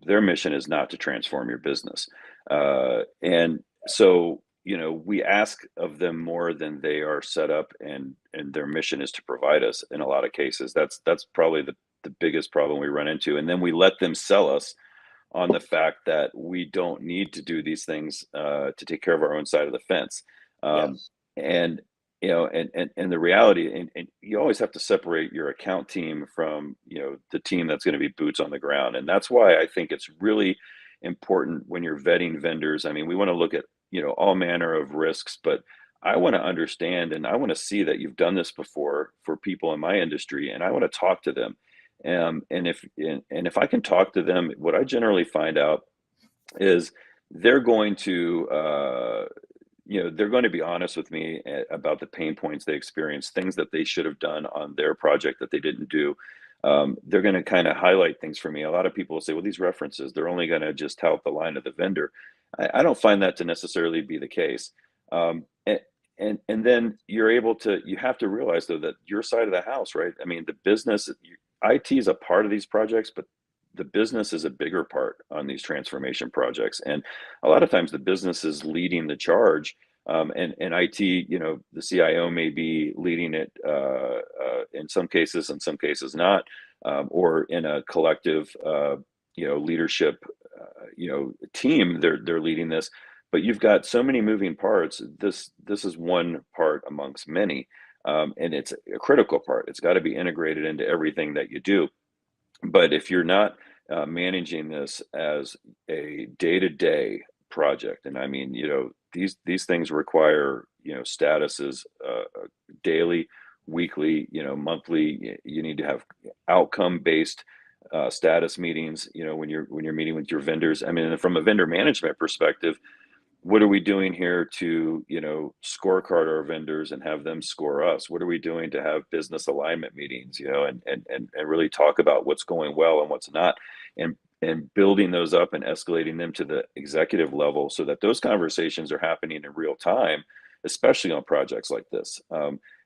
Their mission is not to transform your business. And so, we ask of them more than they are set up, and their mission is to provide us in a lot of cases. That's probably the biggest problem we run into. And then we let them sell us on the fact that we don't need to do these things to take care of our own side of the fence. And the reality, and you always have to separate your account team from the team that's going to be boots on the ground. And that's why I think it's really important when you're vetting vendors. I mean, we want to look at all manner of risks, but I want to understand, and I want to see that you've done this before for people in my industry, and I want to talk to them. And if I can talk to them, what I generally find out is they're going to they're going to be honest with me about the pain points they experience, things that they should have done on their project that they didn't do. They're going to kind of highlight things for me. A lot of people will say, well, these references, they're only going to just tout the line of the vendor. I don't find that to necessarily be the case. And then you have to realize though that your side of the house, right? I mean, the business, IT is a part of these projects, but the business is a bigger part on these transformation projects. And a lot of times the business is leading the charge. And IT, the CIO may be leading it in some cases not, or in a collective, leadership, team, they're leading this. But you've got so many moving parts. This is one part amongst many. And it's a critical part. It's got to be integrated into everything that you do. But if you're not managing this as a day-to-day project, and I mean, these things require, statuses daily, weekly, monthly. You need to have outcome-based status meetings. When you're meeting with your vendors. I mean, from a vendor management perspective, what are we doing here to, scorecard our vendors and have them score us? What are we doing to have business alignment meetings, and really talk about what's going well and what's not, and building those up and escalating them to the executive level so that those conversations are happening in real time, especially on projects like this.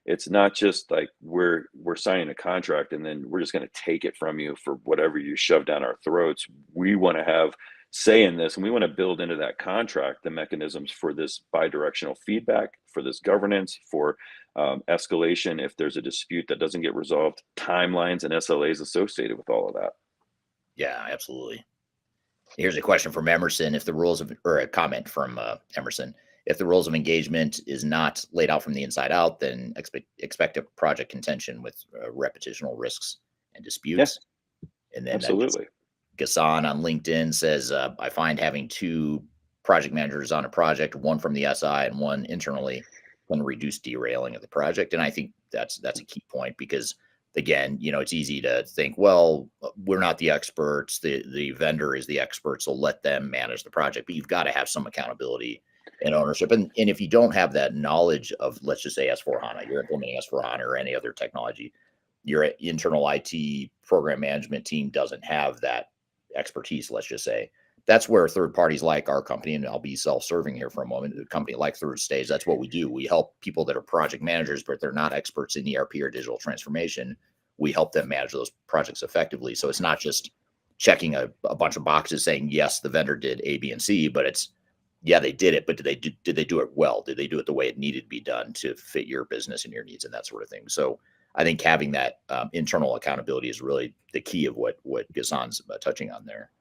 It's not just like we're signing a contract and then we're just going to take it from you for whatever you shove down our throats. We want to have say in this, and we want to build into that contract the mechanisms for this bi-directional feedback, for this governance, for escalation if there's a dispute that doesn't get resolved, timelines and SLAs associated with all of that. Yeah, absolutely. Here's a question from Emerson. Or a comment from Emerson. If the rules of engagement is not laid out from the inside out, then expect a project contention with reputational risks and disputes. Yeah. And then absolutely. Gassan on LinkedIn says, I find having two project managers on a project, one from the SI and one internally, can reduce derailing of the project. And I think that's a key point, because again, it's easy to think, well, we're not the experts. The vendor is the expert, so let them manage the project. But you've got to have some accountability and ownership. And if you don't have that knowledge of, let's just say S4HANA, you're implementing S4HANA or any other technology, your internal IT program management team doesn't have that expertise, let's just say. That's where third parties like our company, and I'll be self-serving here for a moment, a company like Third Stage, that's what we do. We help people that are project managers, but they're not experts in ERP or digital transformation. We help them manage those projects effectively. So it's not just checking a bunch of boxes saying, yes, the vendor did A, B, and C, but it's, yeah, they did it, but did they do it well? Did they do it the way it needed to be done to fit your business and your needs and that sort of thing? So I think having that internal accountability is really the key of what Gassan's touching on there.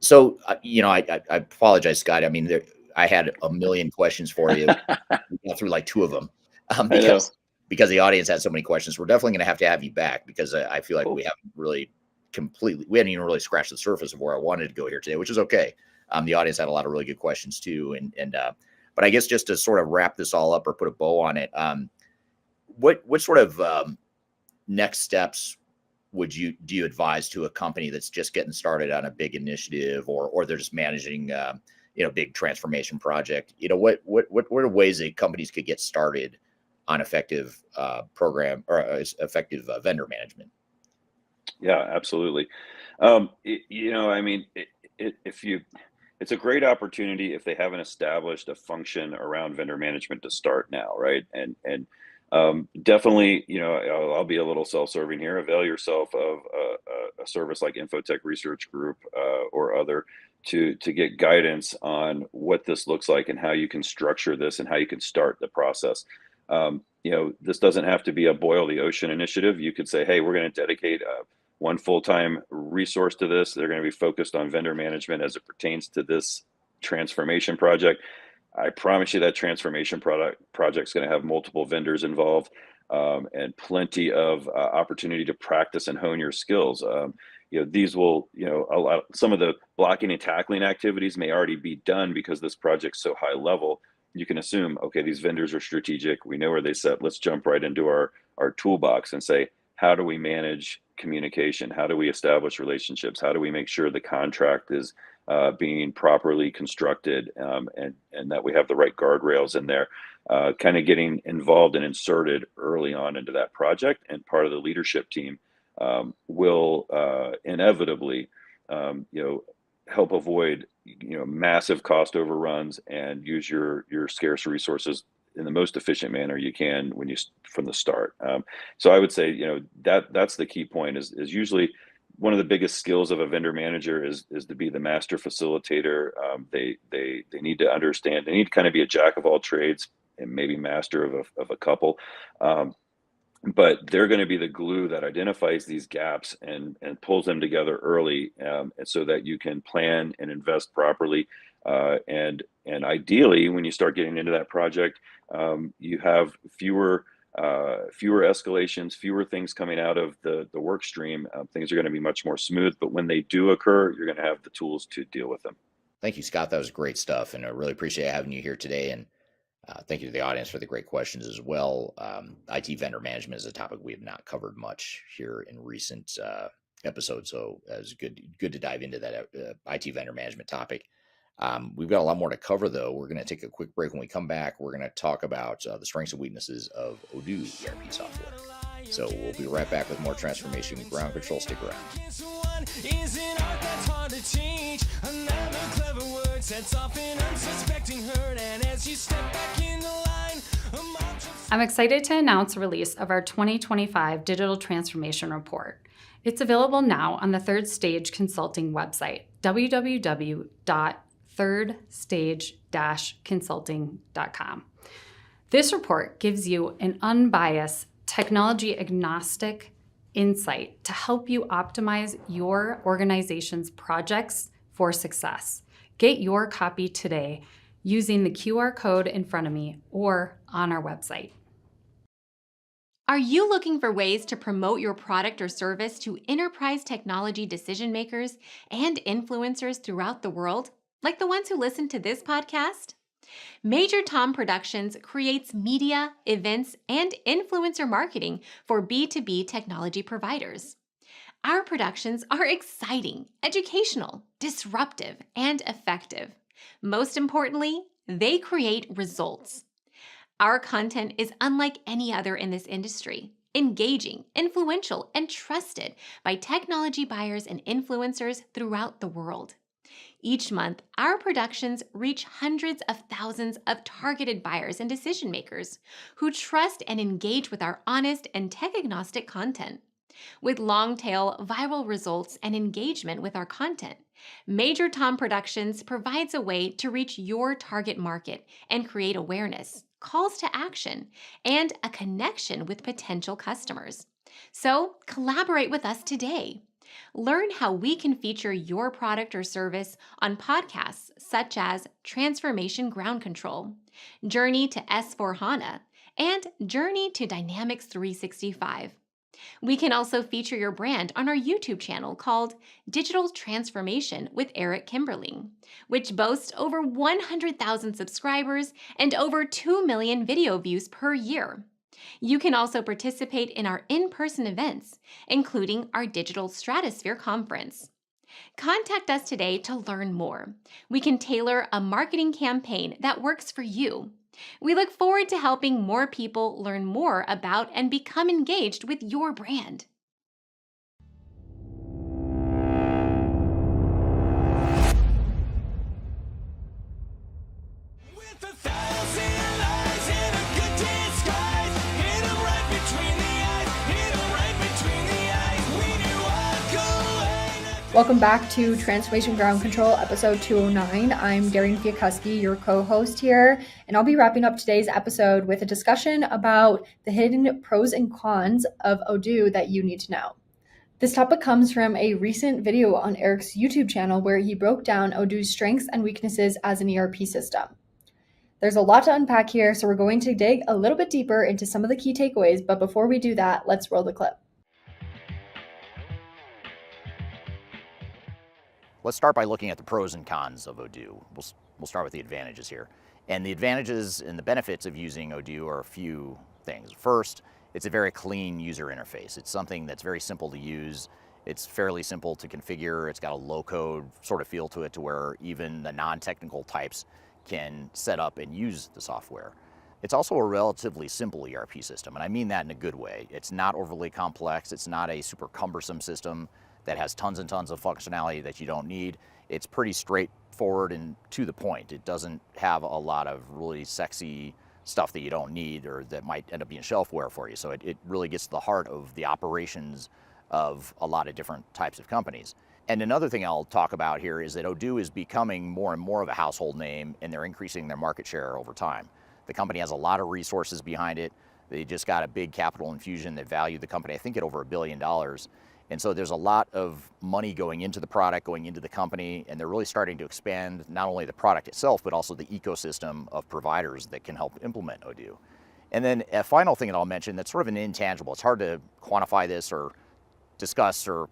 So, I apologize, Scott. I mean, I had a million questions for you. We got through like two of them because the audience had so many questions, we're definitely going to have you back, because I feel like we haven't really we hadn't even really scratched the surface of where I wanted to go here today, which is okay. The audience had a lot of really good questions too. But I guess just to sort of wrap this all up or put a bow on it, what sort of next steps do you advise to a company that's just getting started on a big initiative, or they're just managing big transformation project? What are ways that companies could get started on effective program or effective vendor management? Yeah, absolutely. It's a great opportunity if they haven't established a function around vendor management to start now, right? And definitely, I'll be a little self-serving here. Avail yourself of a service like InfoTech Research Group or other to get guidance on what this looks like and how you can structure this and how you can start the process. This doesn't have to be a boil the ocean initiative. You could say, hey, we're going to dedicate one full-time resource to this. They're going to be focused on vendor management as it pertains to this transformation project. I promise you that transformation project is going to have multiple vendors involved and plenty of opportunity to practice and hone your skills. These will, some of the blocking and tackling activities may already be done because this project's so high level. You can assume, okay, these vendors are strategic. We know where they sit. Let's jump right into our toolbox and say, how do we manage communication? How do we establish relationships? How do we make sure the contract is being properly constructed and that we have the right guardrails in there? Kind of getting involved and inserted early on into that project, and part of the leadership team will inevitably help avoid massive cost overruns and use your scarce resources in the most efficient manner you can from the start. So I would say, that's the key point is usually one of the biggest skills of a vendor manager is to be the master facilitator. They need to understand, they need to kind of be a jack of all trades and maybe master of a couple. But they're going to be the glue that identifies these gaps and pulls them together early, and so that you can plan and invest properly. And ideally, when you start getting into that project, you have fewer escalations, fewer things coming out of the work stream. Things are going to be much more smooth, but when they do occur, you're going to have the tools to deal with them. Thank you, Scott. That was great stuff, and I really appreciate having you here today. And thank you to the audience for the great questions as well. IT vendor management is a topic we have not covered much here in recent episodes, so it was good to dive into that IT vendor management topic. We've got a lot more to cover, though. We're going to take a quick break. When we come back, we're going to talk about the strengths and weaknesses of Odoo ERP software. So we'll be right back with more transformation and ground control. Stick around. I'm excited to announce the release of our 2025 Digital Transformation Report. It's available now on the Third Stage Consulting website, www.thirdstage-consulting.com. This report gives you an unbiased, technology-agnostic insight to help you optimize your organization's projects for success. Get your copy today using the QR code in front of me or on our website. Are you looking for ways to promote your product or service to enterprise technology decision makers and influencers throughout the world, like the ones who listen to this podcast? Major Tom Productions creates media, events, and influencer marketing for B2B technology providers. Our productions are exciting, educational, disruptive, and effective. Most importantly, they create results. Our content is unlike any other in this industry, engaging, influential, and trusted by technology buyers and influencers throughout the world. Each month, our productions reach hundreds of thousands of targeted buyers and decision makers who trust and engage with our honest and tech-agnostic content. With long-tail viral results and engagement with our content, Major Tom Productions provides a way to reach your target market and create awareness, calls to action, and a connection with potential customers. So collaborate with us today. Learn how we can feature your product or service on podcasts such as Transformation Ground Control, Journey to S4HANA, and journey to Dynamics 365. We can also feature your brand on our YouTube channel called Digital Transformation with Eric Kimberling, which boasts over 100,000 subscribers and over 2 million video views per year. You can also participate in our in-person events, including our Digital Stratosphere Conference. Contact us today to learn more. We can tailor a marketing campaign that works for you. We look forward to helping more people learn more about and become engaged with your brand. Welcome back to Transformation Ground Control, episode 209. I'm Darian Chwialkowski, your co-host here, and I'll be wrapping up today's episode with a discussion about the hidden pros and cons of Odoo that you need to know. This topic comes from a recent video on Eric's YouTube channel where he broke down Odoo's strengths and weaknesses as an ERP system. There's a lot to unpack here, so we're going to dig a little bit deeper into some of the key takeaways, but before we do that, let's roll the clip. Let's start by looking at the pros and cons of Odoo. We'll start with the advantages here. And the advantages and the benefits of using Odoo are a few things. First, it's a very clean user interface. It's something that's very simple to use. It's fairly simple to configure. It's got a low-code sort of feel to it to where even the non-technical types can set up and use the software. It's also a relatively simple ERP system, and I mean that in a good way. It's not overly complex. It's not a super cumbersome system that has tons and tons of functionality that you don't need. It's pretty straightforward and to the point. It doesn't have a lot of really sexy stuff that you don't need or that might end up being shelfware for you. So it really gets to the heart of the operations of a lot of different types of companies. And another thing I'll talk about here is that Odoo is becoming more and more of a household name, and they're increasing their market share over time. The company has a lot of resources behind it. They just got a big capital infusion that valued the company, I think, at over $1 billion. And so there's a lot of money going into the product, going into the company, and they're really starting to expand not only the product itself, but also the ecosystem of providers that can help implement Odoo. And then a final thing that I'll mention that's sort of an intangible. It's hard to quantify this or discuss or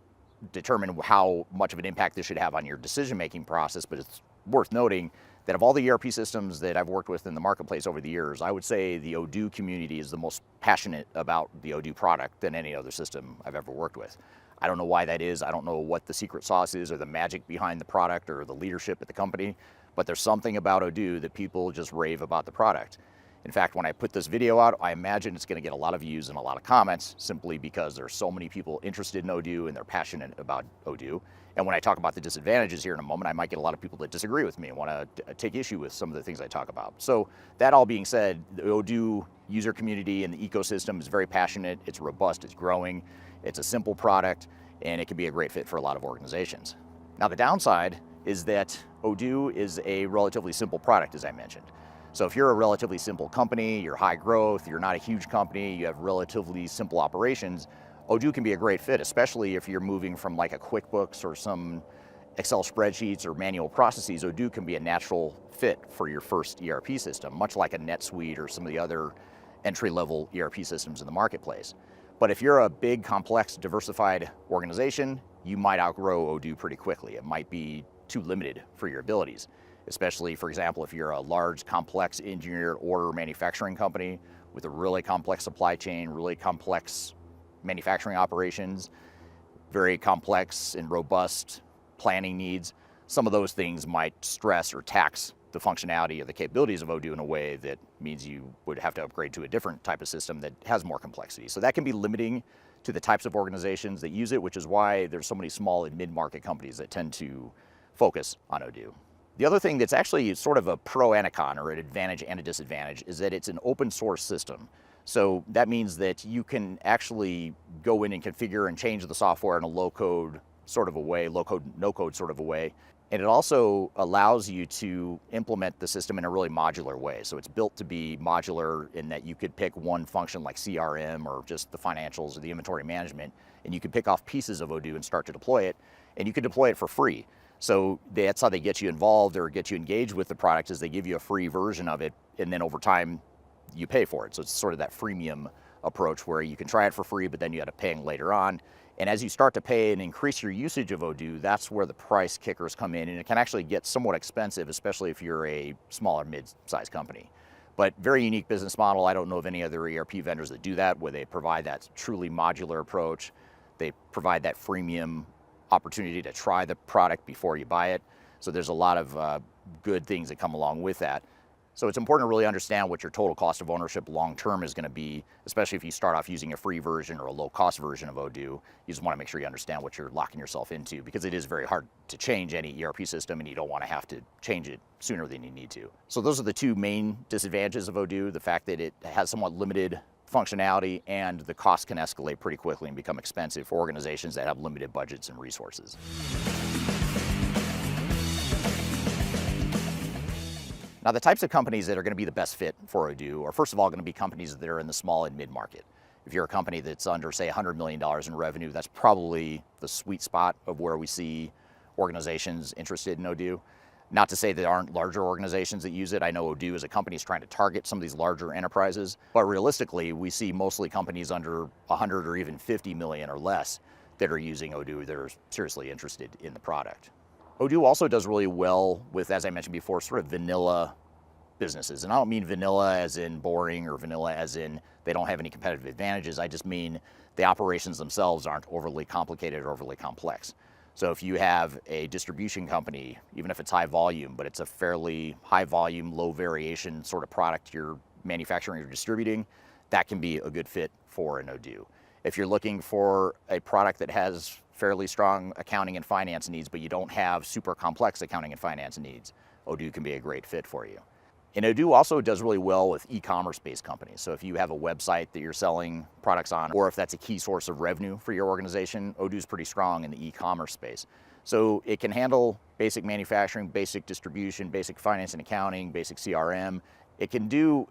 determine how much of an impact this should have on your decision-making process, but it's worth noting that of all the ERP systems that I've worked with in the marketplace over the years, I would say the Odoo community is the most passionate about the Odoo product than any other system I've ever worked with. I don't know why that is. I don't know what the secret sauce is or the magic behind the product or the leadership at the company, but there's something about Odoo that people just rave about the product. In fact, when I put this video out, I imagine it's going to get a lot of views and a lot of comments simply because there's so many people interested in Odoo and they're passionate about Odoo. And when I talk about the disadvantages here in a moment, I might get a lot of people that disagree with me and want to take issue with some of the things I talk about. So that all being said, the Odoo user community and the ecosystem is very passionate. It's robust, it's growing, it's a simple product, and it can be a great fit for a lot of organizations. Now the downside is that Odoo is a relatively simple product, as I mentioned. So if you're a relatively simple company, you're high growth, you're not a huge company, you have relatively simple operations, Odoo can be a great fit, especially if you're moving from like a QuickBooks or some Excel spreadsheets or manual processes. Odoo can be a natural fit for your first ERP system, much like a NetSuite or some of the other entry-level ERP systems in the marketplace. But if you're a big, complex, diversified organization, you might outgrow Odoo pretty quickly. It might be too limited for your abilities, especially, for example, if you're a large, complex engineered order manufacturing company with a really complex supply chain, really complex manufacturing operations, very complex and robust planning needs. Some of those things might stress or tax the functionality or the capabilities of Odoo in a way that means you would have to upgrade to a different type of system that has more complexity. So that can be limiting to the types of organizations that use it, which is why there's so many small and mid-market companies that tend to focus on Odoo. The other thing that's actually sort of a pro and a con, or an advantage and a disadvantage, is that it's an open source system. So that means that you can actually go in and configure and change the software in a low-code sort of a way, low-code, no-code sort of a way. And it also allows you to implement the system in a really modular way. So it's built to be modular in that you could pick one function like CRM or just the financials or the inventory management, and you could pick off pieces of Odoo and start to deploy it, and you can deploy it for free. So that's how they get you involved or get you engaged with the product, is they give you a free version of it, and then over time, you pay for it. So it's sort of that freemium approach where you can try it for free, but then you got to pay later on. And as you start to pay and increase your usage of Odoo, that's where the price kickers come in, and it can actually get somewhat expensive, especially if you're a smaller mid-sized company. But very unique business model. I don't know of any other ERP vendors that do that, where they provide that truly modular approach. They provide that freemium opportunity to try the product before you buy it. So there's a lot of good things that come along with that. So it's important to really understand what your total cost of ownership long-term is going to be, especially if you start off using a free version or a low-cost version of Odoo. You just want to make sure you understand what you're locking yourself into, because it is very hard to change any ERP system, and you don't want to have to change it sooner than you need to. So those are the two main disadvantages of Odoo: the fact that it has somewhat limited functionality, and the cost can escalate pretty quickly and become expensive for organizations that have limited budgets and resources. Now, the types of companies that are going to be the best fit for Odoo are, first of all, going to be companies that are in the small and mid-market. If you're a company that's under, say, $100 million in revenue, that's probably the sweet spot of where we see organizations interested in Odoo. Not to say there aren't larger organizations that use it. I know Odoo as a company is trying to target some of these larger enterprises, but realistically, we see mostly companies under 100 or even 50 million or less that are using Odoo that are seriously interested in the product. Odoo also does really well with, as I mentioned before, sort of vanilla businesses. And I don't mean vanilla as in boring or vanilla as in they don't have any competitive advantages. I just mean the operations themselves aren't overly complicated or overly complex. So if you have a distribution company, even if it's high volume, but it's a fairly high volume, low variation sort of product you're manufacturing or distributing, that can be a good fit for an Odoo. If you're looking for a product that has fairly strong accounting and finance needs, but you don't have super complex accounting and finance needs, Odoo can be a great fit for you. And Odoo also does really well with e-commerce based companies. So if you have a website that you're selling products on, or if that's a key source of revenue for your organization, Odoo's pretty strong in the e-commerce space. So it can handle basic manufacturing, basic distribution, basic finance and accounting, basic CRM. It can do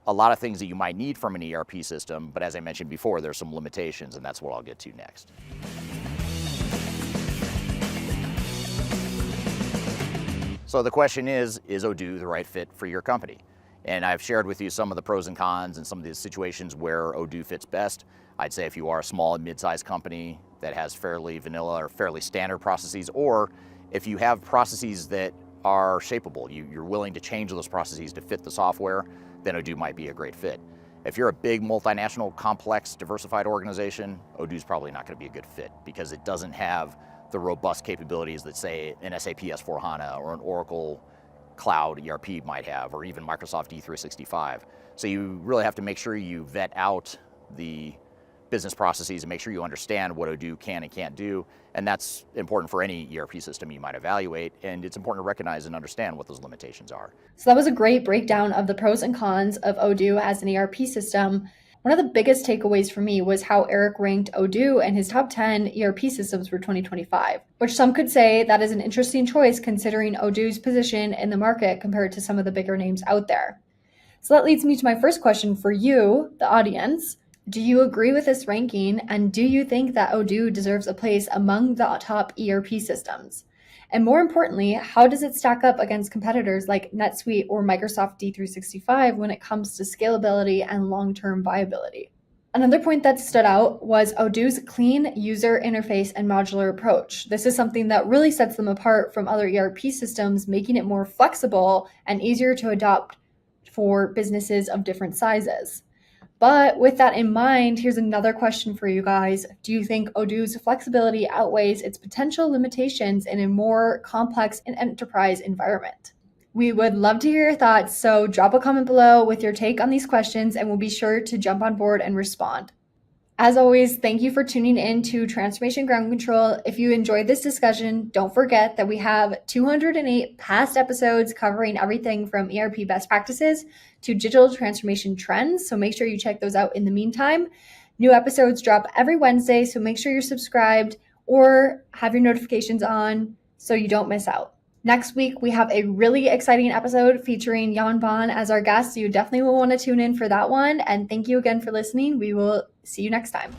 a lot of things that you might need from an ERP system, but as I mentioned before, there's some limitations, and that's what I'll get to next. So the question is Odoo the right fit for your company? And I've shared with you some of the pros and cons and some of the situations where Odoo fits best. I'd say if you are a small and mid-sized company that has fairly vanilla or fairly standard processes, or if you have processes that are shapeable, you're willing to change those processes to fit the software, then Odoo might be a great fit. If you're a big multinational, complex, diversified organization, Odoo's probably not going to be a good fit because it doesn't have the robust capabilities that, say, an SAP S/4HANA or an Oracle Cloud ERP might have, or even Microsoft D365. So you really have to make sure you vet out the business processes and make sure you understand what Odoo can and can't do. And that's important for any ERP system you might evaluate. And it's important to recognize and understand what those limitations are. So that was a great breakdown of the pros and cons of Odoo as an ERP system. One of the biggest takeaways for me was how Eric ranked Odoo in his top 10 ERP systems for 2025, which some could say that is an interesting choice considering Odoo's position in the market compared to some of the bigger names out there. So that leads me to my first question for you, the audience. Do you agree with this ranking, and do you think that Odoo deserves a place among the top ERP systems? And more importantly, how does it stack up against competitors like NetSuite or Microsoft D365 when it comes to scalability and long-term viability? Another point that stood out was Odoo's clean user interface and modular approach. This is something that really sets them apart from other ERP systems, making it more flexible and easier to adopt for businesses of different sizes. But with that in mind, here's another question for you guys. Do you think Odoo's flexibility outweighs its potential limitations in a more complex and enterprise environment? We would love to hear your thoughts, so drop a comment below with your take on these questions and we'll be sure to jump on board and respond. As always, thank you for tuning in to Transformation Ground Control. If you enjoyed this discussion, don't forget that we have 208 past episodes covering everything from ERP best practices to digital transformation trends, so make sure you check those out in the meantime. New episodes drop every Wednesday, so make sure you're subscribed or have your notifications on so you don't miss out. Next week, we have a really exciting episode featuring Jan Baan as our guest, so you definitely will want to tune in for that one. And thank you again for listening. We will see you next time.